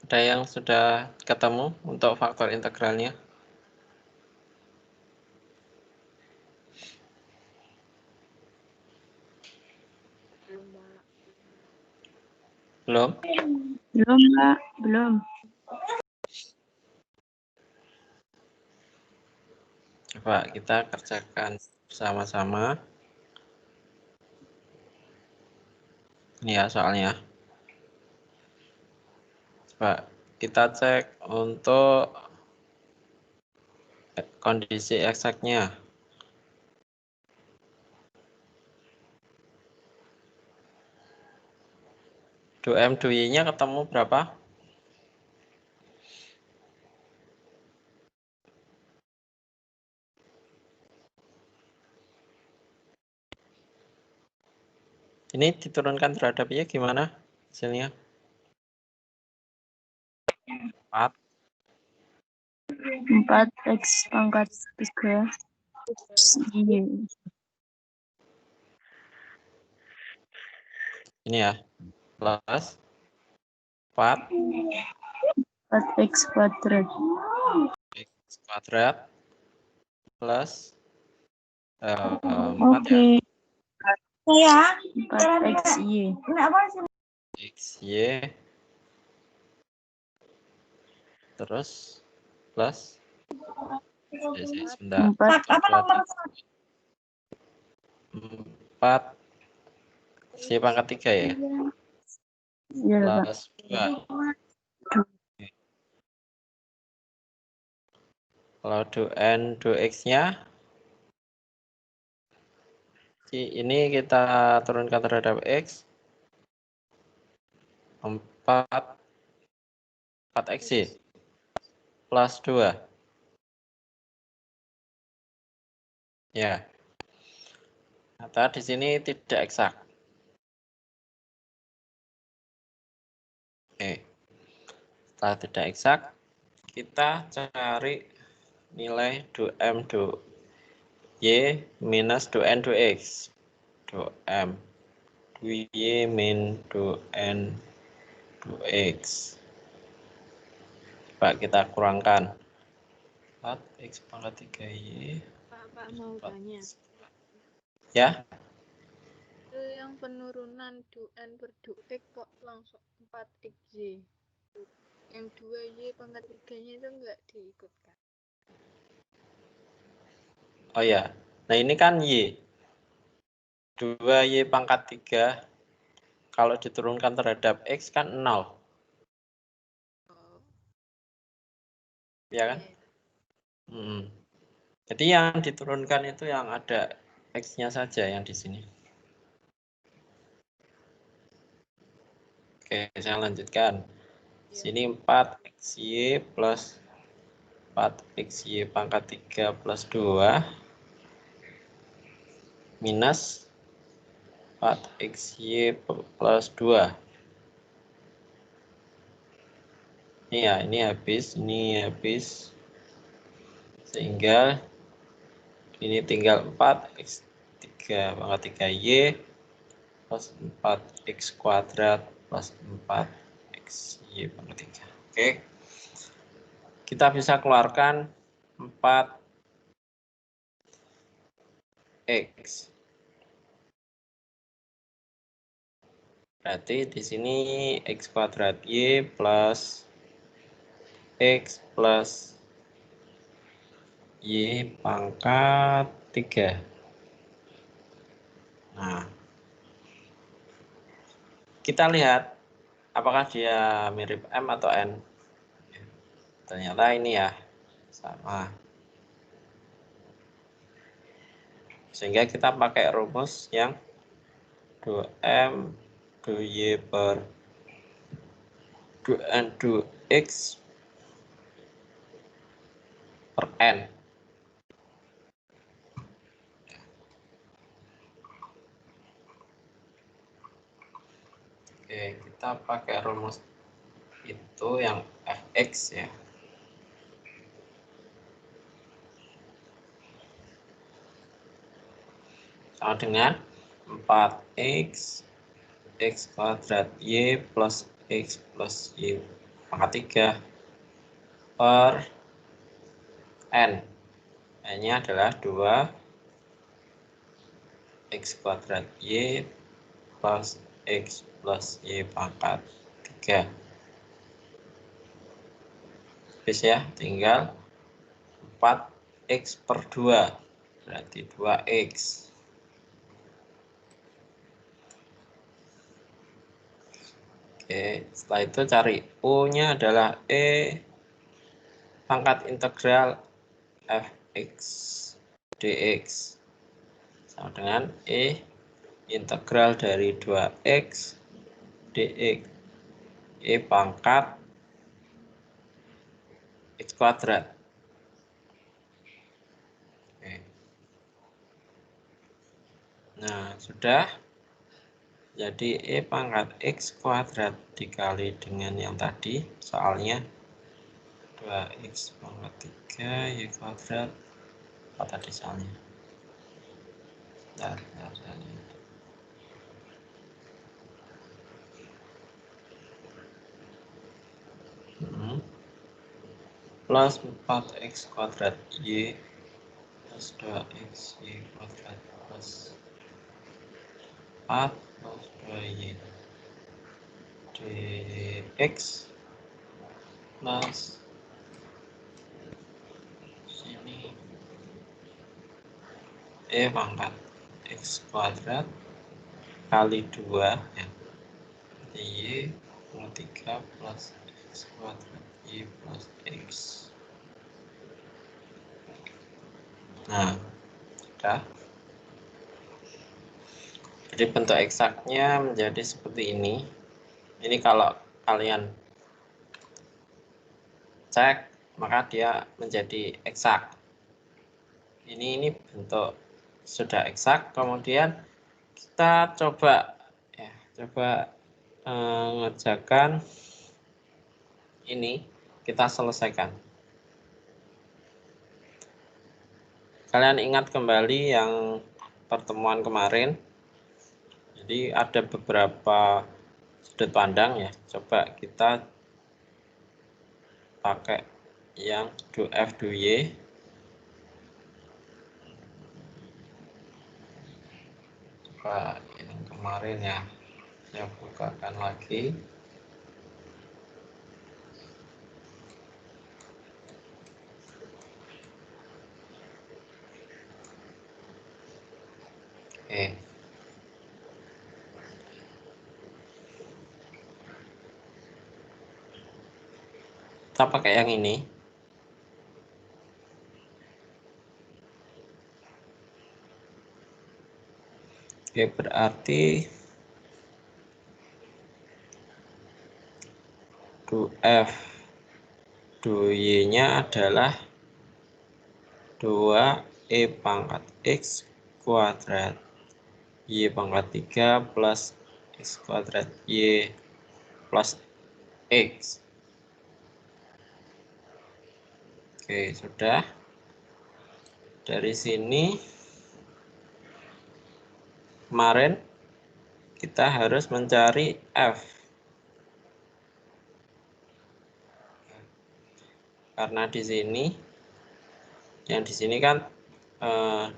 Ada yang sudah ketemu untuk faktor integralnya? Belum? Belum, Mbak. Belum. Coba kita kerjakan bersama-sama. Ini ya soalnya. Coba kita cek untuk kondisi eksaknya. 2M 2Y-nya ketemu berapa? Ini diturunkan terhadap Y gimana hasilnya? 4. 4x pangkat 3. Y. Ini ya, plus 4 4x kuadrat. X kuadrat plus 4 Oke. Ya. 4x Y. XY terus plus sebentar. 4 Y pangkat 3 ya? Iya, Pak. Plus 2. Kalau 2N 2X-nya ini kita turunkan terhadap X 4X plus 2 ya. Ternyata di sini tidak eksak. Oke. Setelah tidak eksak, kita cari nilai 2M 2Y minus 2N 2X. 2M 2Y min 2N 2X. Coba kita kurangkan. 4X pangkat 3Y. Pak mau tanya. Ya. Itu yang penurunan 2N per 2X kok langsung 4XY. Yang 2Y pangkat 3-nya itu enggak diikutkan. Oh ya. Nah ini kan Y. 2Y pangkat 3. Kalau diturunkan terhadap X kan 0. Oh. Ya kan? Jadi yang diturunkan itu yang ada X-nya saja yang di sini. Oke, saya lanjutkan. Sini 4XY plus 4XY pangkat 3 plus 2 minus 4XY plus 2. Ini ya, ini habis. Sehingga ini tinggal 4x3 pangkat 3y plus 4x kuadrat plus 4xy pangkat 3. Oke. Kita bisa keluarkan 4x. Berarti di sini x kuadrat y plus x plus y pangkat 3. Nah, kita lihat apakah dia mirip M atau N. Ternyata ini ya, sama. Sehingga kita pakai rumus yang 2M 2Y per 2N 2X per N. Oke, kita pakai rumus itu yang Fx ya. Sama dengan 4x x kuadrat y plus x plus y pangkat 3 per n. N-nya adalah 2x kuadrat y plus x plus y pangkat 3. Habis ya, tinggal 4x per 2, berarti 2x. Oke, setelah itu cari U-nya adalah E pangkat integral fx dx sama dengan E integral dari 2x dx E pangkat x kuadrat. Oke. Nah, sudah. Jadi E pangkat x kuadrat dikali dengan yang tadi soalnya 2x pangkat 3 y kuadrat. Apa tadi soalnya? Bentar. Plus 4x kuadrat y plus 2x y kuadrat plus 4 plus 2y dx plus sini E pangkat x kuadrat kali 2 ya, y pangkat 3 plus x kuadrat y plus x. Nah, sudah. Jadi bentuk eksaknya menjadi seperti ini. Ini kalau kalian cek, maka dia menjadi eksak. Ini bentuk sudah eksak. Kemudian kita coba mengerjakan ini, kita selesaikan. Kalian ingat kembali yang pertemuan kemarin. Jadi ada beberapa sudut pandang ya. Coba kita pakai yang do F do Y. Coba yang kemarin ya. Saya bukakan lagi. Oke. Kita pakai yang ini. Oke, berarti do F do Y-nya adalah 2e pangkat x kuadrat y pangkat 3 plus x kuadrat y plus x. Oke, sudah. Dari sini kemarin kita harus mencari f. Karena di sini yang di sini kan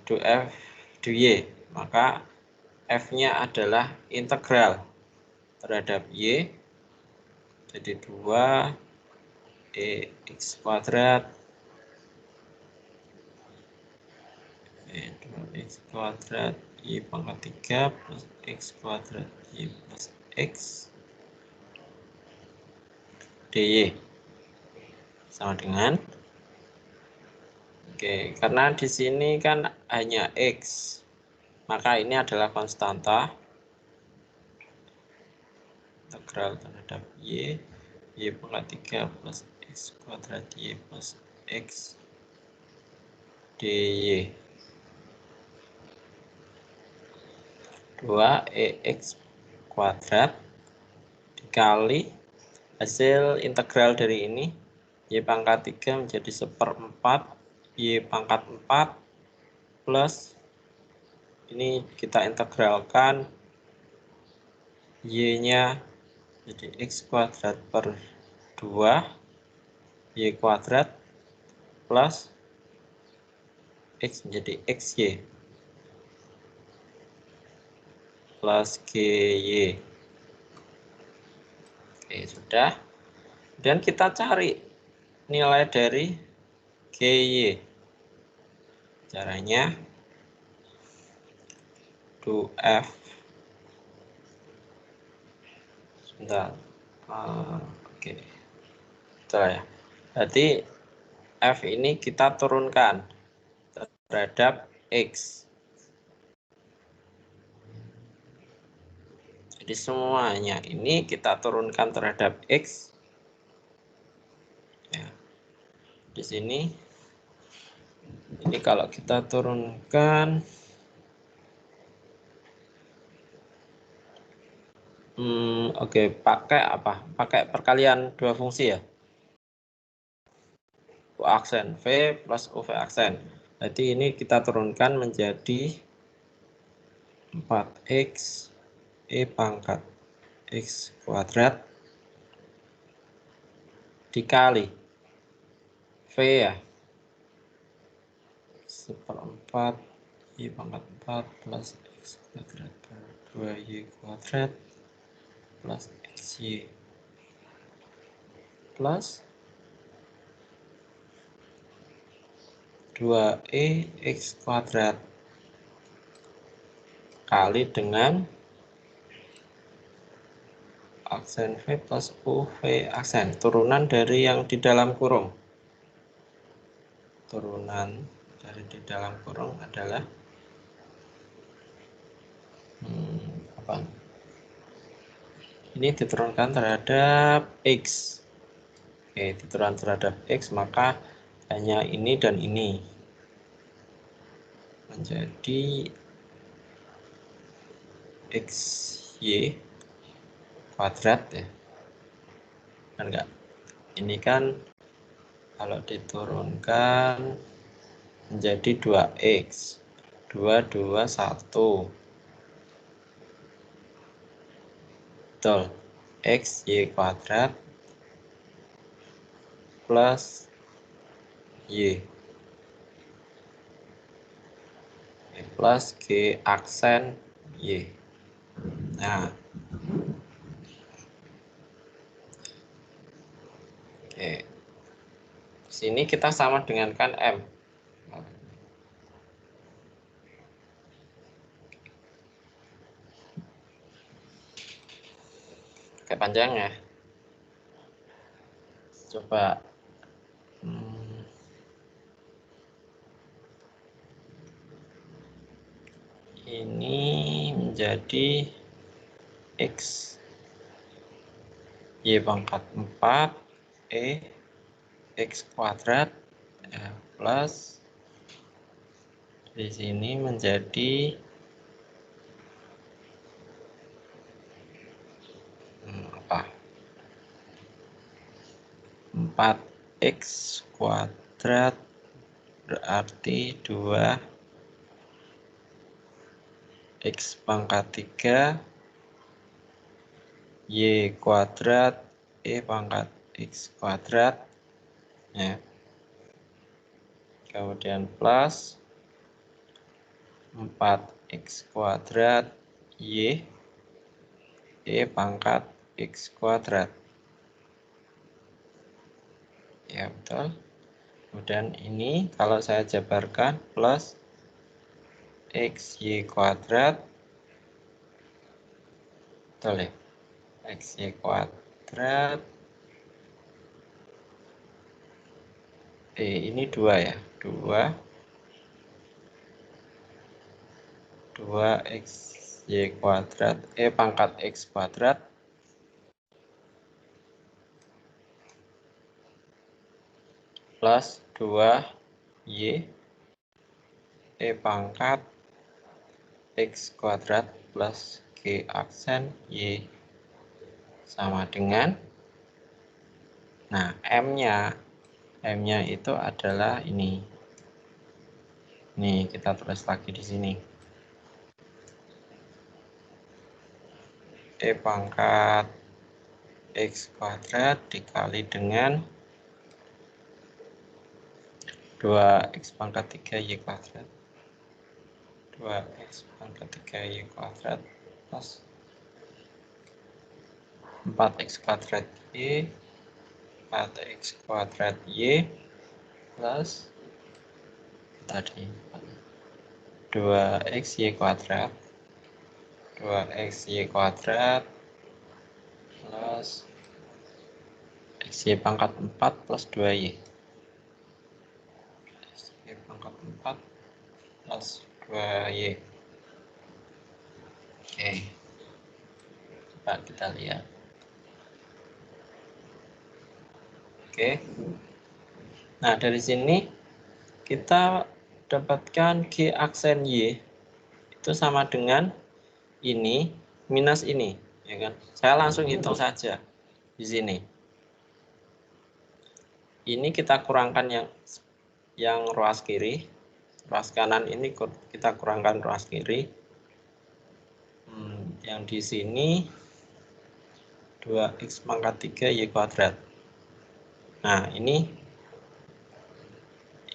do F do Y, maka F-nya adalah integral terhadap Y, jadi 2 x kuadrat 2x kuadrat Y pangkat 3 plus x kuadrat Y plus x dy sama dengan karena di sini kan hanya x, maka ini adalah konstanta integral terhadap y pangkat 3 plus x kuadrat y plus x dy 2x kuadrat dikali hasil integral dari ini y pangkat 3 menjadi 1/4 y pangkat 4 plus ini kita integralkan y-nya jadi x kuadrat per 2y kuadrat plus x menjadi xy plus gy. Oke, sudah. Dan kita cari nilai dari gy. Caranya do f. Sebentar. Oke. Betul ya. Berarti f ini kita turunkan terhadap x. Jadi semuanya ini kita turunkan terhadap x. Ya. Di sini ini kalau kita turunkan oke, pakai apa? Pakai perkalian dua fungsi ya. U aksen V plus UV aksen. Berarti ini kita turunkan menjadi 4x E pangkat X kuadrat dikali V ya. 1/4 Y pangkat 4 plus X kuadrat per 2Y kuadrat plus XY plus 2E X kuadrat kali dengan aksen V plus UV aksen, turunan dari yang di dalam kurung. Turunan dari di dalam kurung adalah apa? Ini diturunkan terhadap X. Oke, diturunkan terhadap X, maka hanya ini dan ini menjadi XY kuadrat ya. Kan enggak? Ini kan kalau diturunkan menjadi 2x. 2, 2, 1. Betul. XY kuadrat plus Y plus G aksen Y. Nah, oke. Sini kita sama dengan kan M. Oke, panjang ya. Coba ini menjadi X Y pangkat 4 E X kuadrat ya, plus di sini menjadi apa? 4x kuadrat berarti 2x pangkat 3 y kuadrat e pangkat x kuadrat ya. Kemudian plus 4x kuadrat y e pangkat x kuadrat ya, betul. Kemudian ini kalau saya jabarkan plus xy kuadrat, betul ya, xy kuadrat ini 2 ya, 2xy kuadrat e pangkat x kuadrat plus 2y e pangkat x kuadrat plus g aksen y sama dengan, nah m-nya itu adalah ini. Nih, kita tulis lagi di sini. E pangkat X kuadrat dikali dengan 2x pangkat 3y kuadrat. 2x pangkat 3y kuadrat plus 4x kuadrat y 4x kuadrat y plus tadi 2xy kuadrat 2xy kuadrat plus xy pangkat 4 plus 2y xy pangkat 4 plus 2y. Oke, coba kita lihat. Oke, nah dari sini kita dapatkan G aksen Y itu sama dengan ini minus ini, ya kan? Saya langsung hitung saja di sini. Ini kita kurangkan yang ruas kiri, ruas kanan ini kita kurangkan ruas kiri. Yang di sini 2x pangkat 3y kuadrat. Nah, ini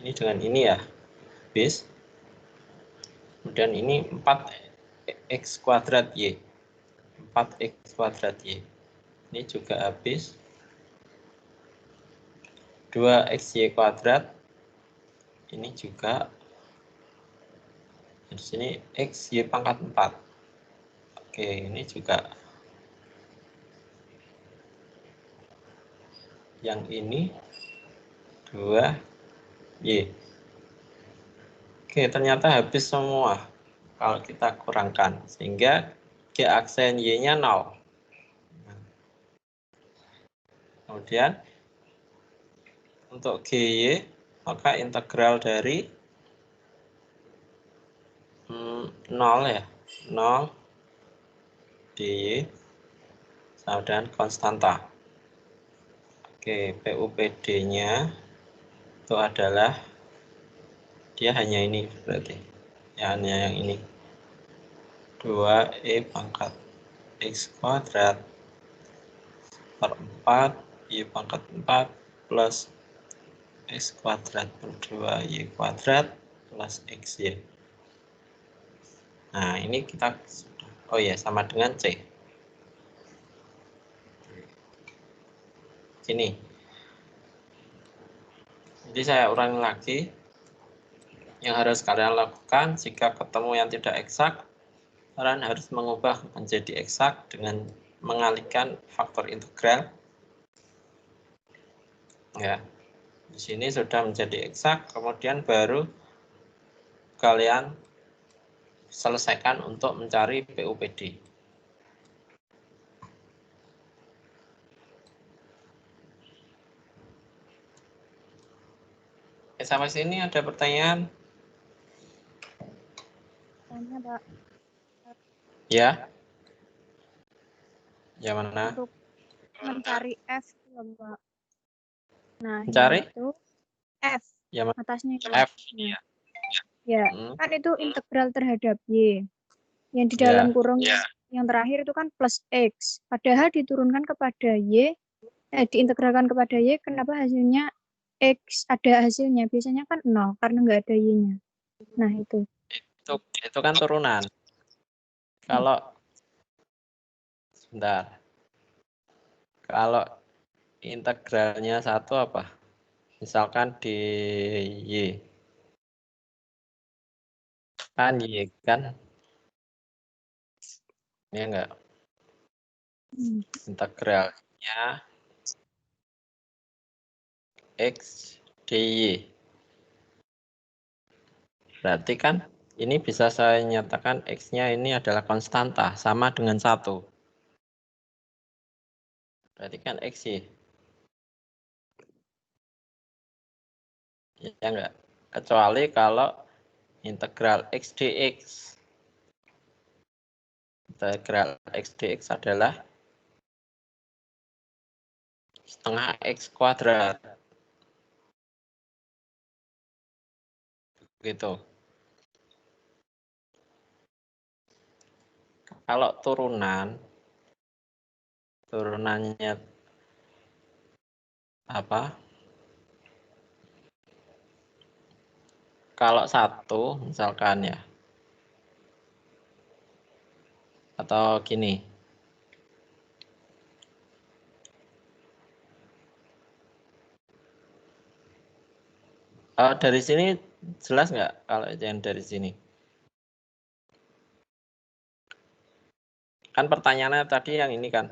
dengan ini ya, habis. Kemudian ini 4x kuadrat y. 4x kuadrat y. Ini juga habis. 2xy kuadrat. Ini juga. Di sini xy pangkat 4. Oke, ini juga. Yang ini 2y. Oke, ternyata habis semua kalau kita kurangkan, sehingga G aksen Y-nya 0. Kemudian untuk GY, maka integral dari 0 ya, 0 dy sama dengan konstanta. Oke, PUPD-nya itu adalah dia hanya ini berarti. Ya, hanya yang ini. 2e pangkat x kuadrat per 4 y pangkat 4 plus x kuadrat per 2y kuadrat plus xy. Nah, ini kita, oh ya, sama dengan C. Sini. Jadi saya ulangi lagi. Yang harus kalian lakukan jika ketemu yang tidak eksak, kalian harus mengubah menjadi eksak dengan mengalihkan faktor integral. Ya, di sini sudah menjadi eksak, kemudian baru kalian selesaikan untuk mencari PUPD. Sampai sini ada pertanyaan? Tanya, Pak. Ya. Yang mana? Untuk mencari F, Pak. Nah, Mencari? itu F. Yang mana? Atasnya F. Ya. Ya, kan itu integral terhadap Y. Yang di dalam kurung yang terakhir itu kan plus X. Padahal diturunkan kepada Y, diintegralkan kepada Y, kenapa hasilnya X ada hasilnya? Biasanya kan 0, karena nggak ada Y-nya. Nah, itu. Itu kan turunan. Kalau sebentar. Kalau integralnya satu apa? Misalkan di Y. Kan Y kan? Ini enggak. Integralnya X dy. Berarti kan ini bisa saya nyatakan X-nya ini adalah konstanta, sama dengan 1. Berarti kan XY. Ya enggak? Kecuali kalau integral X dx. Integral X dx adalah setengah X kuadrat. Gitu. Kalau turunan turunannya apa? Kalau 1 misalkan ya. Atau gini. Dari sini jelas nggak kalau yang dari sini? Kan pertanyaannya tadi yang ini kan.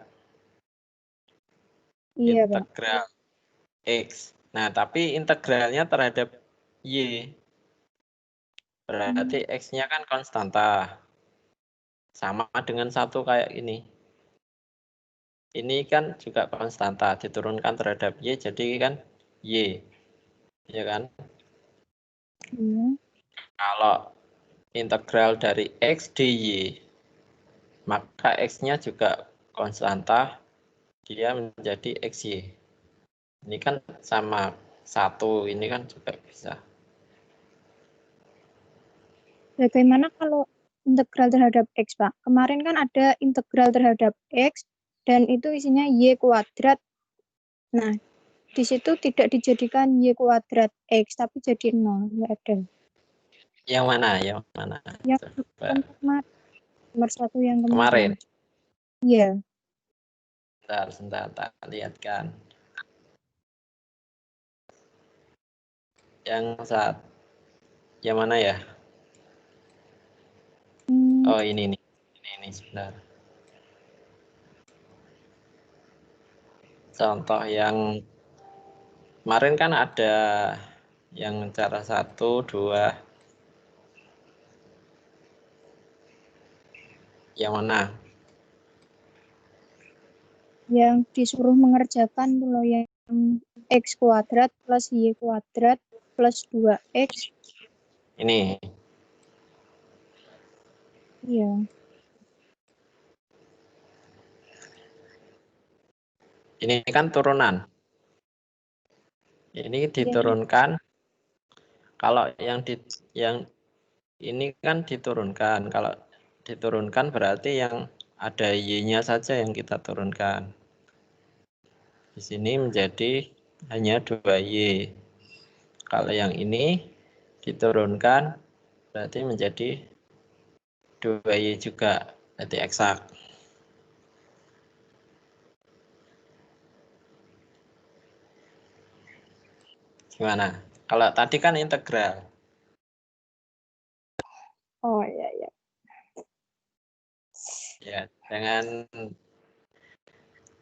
Iya, Pak. Integral X. Nah, tapi integralnya terhadap Y. Berarti X-nya kan konstanta. Sama dengan 1 kayak ini. Ini kan juga konstanta, diturunkan terhadap Y, jadi kan Y. Ya kan? Iya. Kalau integral dari X dy, maka X-nya juga konstanta, dia menjadi XY. Ini kan sama 1, ini kan juga bisa. Bagaimana kalau integral terhadap X, Pak? Kemarin kan ada integral terhadap X, dan itu isinya Y kuadrat. Nah, di situ tidak dijadikan Y kuadrat X, tapi jadi 0. Nggak ada. Yang mana? Yang mana? Yang Coba. nomor 1 yang Kemarin. Iya. Sebentar, tak lihatkan. Yang saat, yang mana ya? Oh, ini sebentar. Contoh yang kemarin kan ada yang cara 1, 2. Yang mana? Yang disuruh mengerjakan dulu yang X kuadrat plus Y kuadrat plus 2X. Ini. Iya. Ini kan turunan. Ini diturunkan. Kalau yang ini kan diturunkan. Kalau diturunkan berarti yang ada Y-nya saja yang kita turunkan. Di sini menjadi hanya 2Y. Kalau yang ini diturunkan berarti menjadi 2Y juga. Berarti eksak. Gimana? Kalau tadi kan integral. Oh, iya, iya. Ya, jangan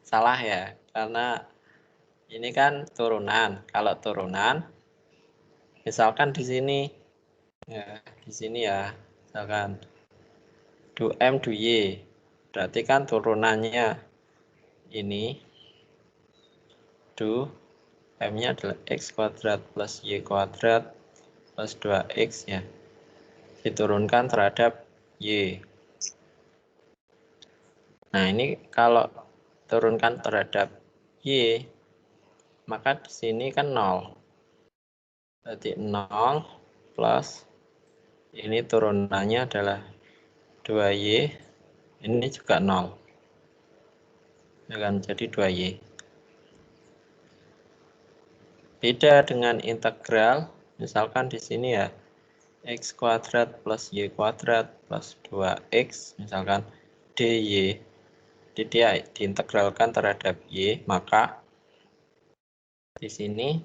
salah ya. Karena ini kan turunan. Kalau turunan, misalkan di sini, ya, di sini ya, misalkan du M du Y, berarti kan turunannya ini du M-nya adalah X kuadrat plus Y kuadrat plus 2X ya, diturunkan terhadap Y. Nah, ini kalau turunkan terhadap Y, maka di sini kan 0. Berarti 0 plus ini turunannya adalah 2Y, ini juga 0. Akan jadi 2Y. Beda dengan integral, misalkan di sini ya, X kuadrat plus Y kuadrat plus 2X, misalkan dy, dia diintegralkan terhadap Y, maka di sini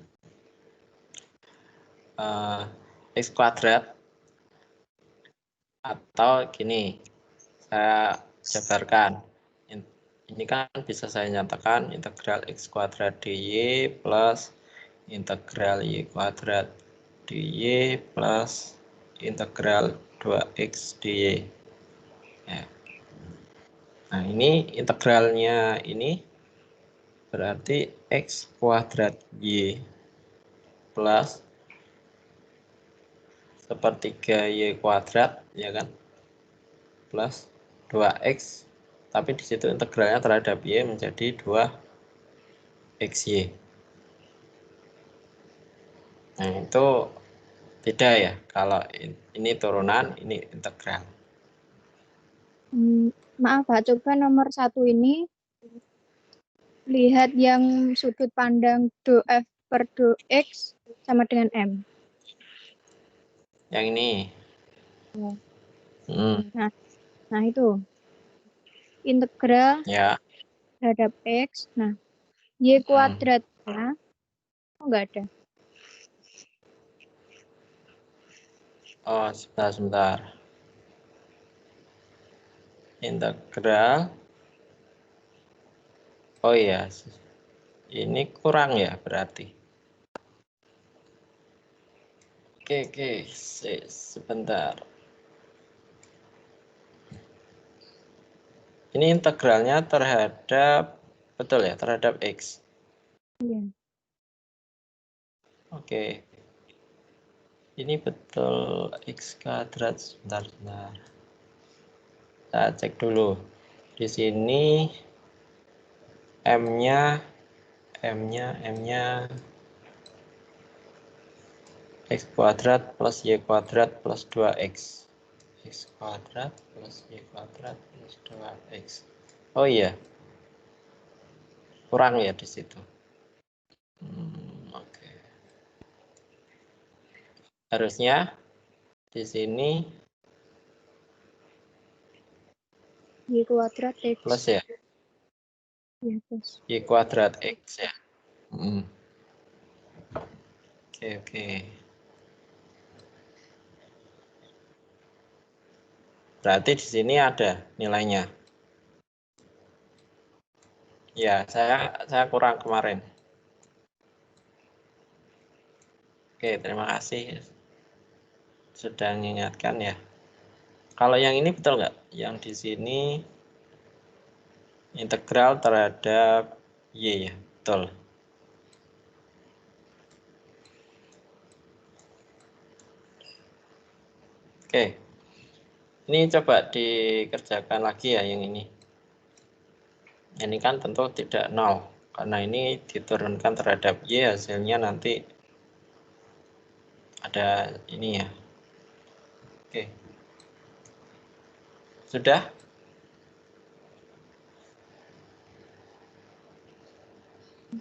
X kuadrat, atau gini, saya jabarkan. Ini kan bisa saya nyatakan integral X kuadrat dy plus integral Y kuadrat dy plus integral 2X dy. Ya. Nah, ini integralnya ini berarti X kuadrat Y plus sepertiga Y kuadrat, ya kan, plus 2X, tapi di situ integralnya terhadap Y menjadi 2XY. Nah, itu beda ya, kalau ini turunan, ini integral. Maaf Pak, coba nomor 1 ini lihat yang sudut pandang do F per do X sama dengan M. Yang ini. Ya. Hmm, Nah itu. Integral ya. terhadap X. Nah, Y kuadratnya nggak ada. Oh, sebentar. Integral. Oh iya. Ini kurang ya berarti. Oke. Sebentar. Ini integralnya terhadap, betul ya, terhadap X. Iya. Oke. Ini betul X kuadrat. Sebentar. Kita cek dulu. Di sini M-nya X kuadrat plus Y kuadrat plus 2X. X kuadrat plus Y kuadrat plus 2X. Oh iya. Kurang ya di situ. Oke. Harusnya di sini Y kuadrat X. plus ya. Ya, plus. Y kuadrat X ya. Oke. Berarti di sini ada nilainya. Ya, saya kurang kemarin. Oke, terima kasih sudah mengingatkan ya. Kalau yang ini betul nggak? Yang di sini integral terhadap Y ya, betul. Oke, ini coba dikerjakan lagi ya yang ini. Ini kan tentu tidak 0, karena ini diturunkan terhadap Y, hasilnya nanti ada ini ya. Oke, sudah?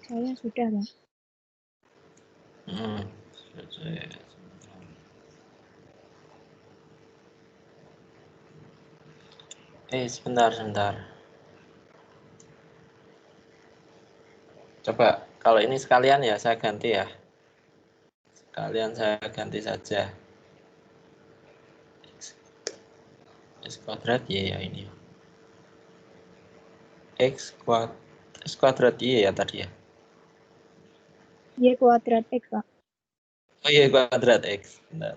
Saya sudah, Pak. Sebentar. Coba, kalau ini sekalian ya saya ganti ya. Sekalian saya ganti saja. X kuadrat Y ya ini. X kuadrat Y ya tadi ya. Y kuadrat X, Pak. Oh Y kuadrat X, benar.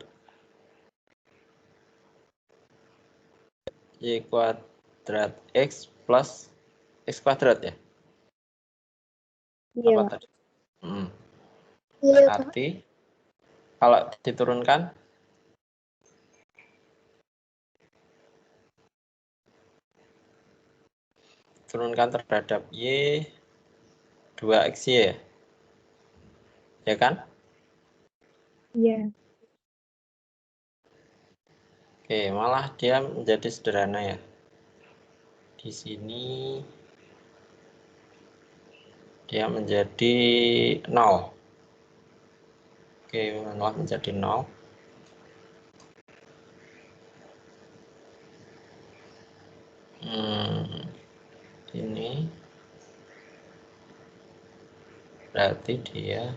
Y kuadrat X plus X kuadrat ya. Iya, Apa Pak. tadi? Iya, Pak. Berarti kalau diturunkan terhadap Y 2XY ya. Ya kan? Iya. Oke, malah dia menjadi sederhana ya. Di sini dia menjadi 0. Oke, malah menjadi 0. Ini berarti dia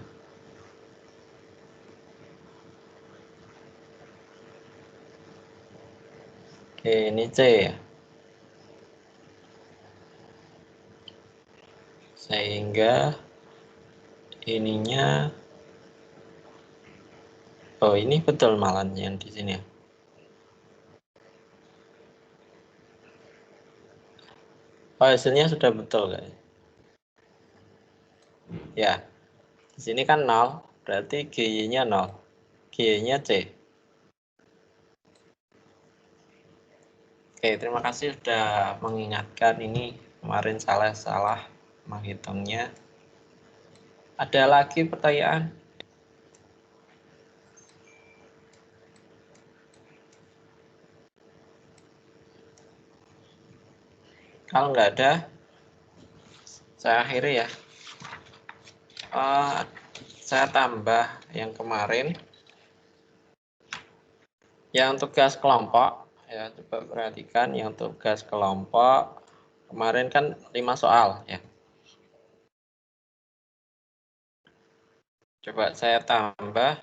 oke, ini C ya. Sehingga ininya oh ini betul malah yang di sini ya. Oh hasilnya sudah betul guys. Ya, di sini kan 0, berarti GY-nya 0, GY-nya C. Oke, terima kasih sudah mengingatkan ini kemarin salah menghitungnya. Ada lagi pertanyaan? Kalau nggak ada, Saya akhiri ya. Saya tambah yang kemarin. Yang tugas kelompok, ya coba perhatikan yang tugas kelompok kemarin kan 5 soal ya. Coba saya tambah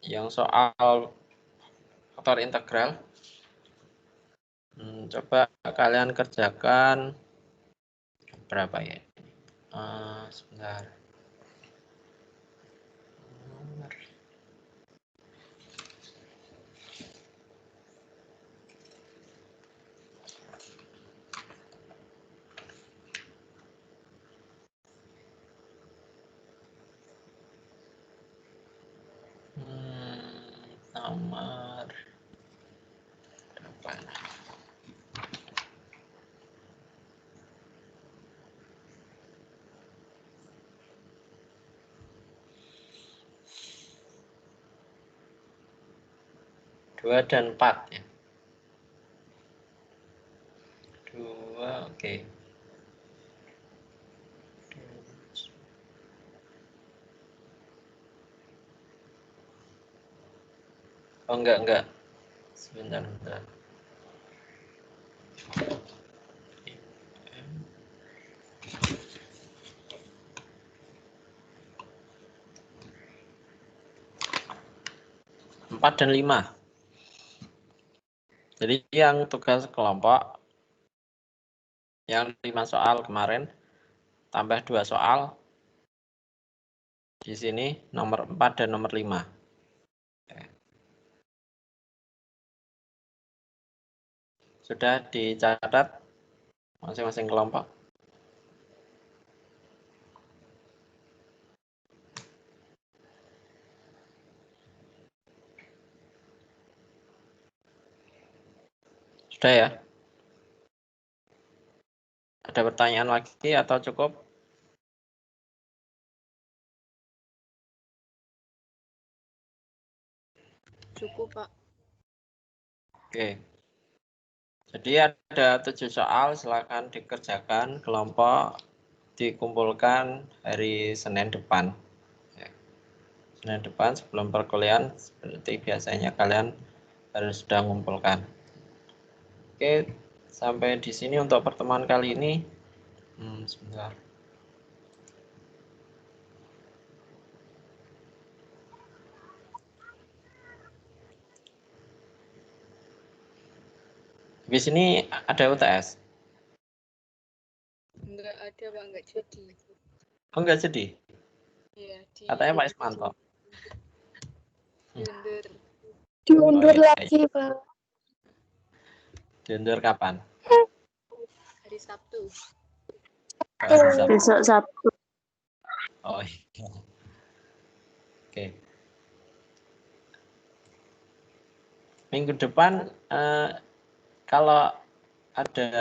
yang soal faktor integral. Coba kalian kerjakan berapa ya? Sebentar. Nomor berapa? Dua dan 4 ya. 2, oke. Oh enggak. Sebentar. 4 dan 5. Jadi yang tugas kelompok yang 5 soal kemarin tambah 2 soal di sini nomor 4 dan nomor 5. Sudah dicatat masing-masing kelompok? Sudah ya? Ada pertanyaan lagi atau cukup? Cukup, Pak. Oke. Jadi ada 7 soal, silakan dikerjakan kelompok, dikumpulkan hari Senin depan. Senin depan sebelum perkuliahan seperti biasanya kalian harus sudah mengumpulkan. Oke, sampai di sini untuk pertemuan kali ini. Sebentar. Di sini ada UTS? Enggak ada, Pak, enggak jadi. Oh, enggak jadi? Iya, Katanya Pak Ismanto. diundur. Diundur Oh, iya. lagi, Pak. Diundur kapan? Hari Sabtu. Hari Sabtu. Besok Sabtu. Oh, iya. Oke. Minggu depan kalau ada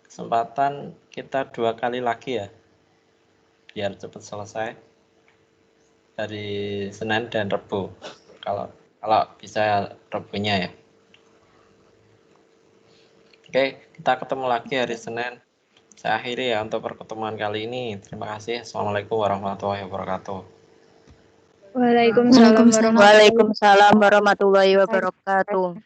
kesempatan kita 2 kali lagi ya, biar cepat selesai dari Senin dan Rabu. Kalau bisa Rabunya ya. Oke, kita ketemu lagi hari Senin. Saya akhiri ya untuk pertemuan kali ini. Terima kasih. Assalamualaikum warahmatullahi wabarakatuh. Waalaikumsalam warahmatullahi wabarakatuh.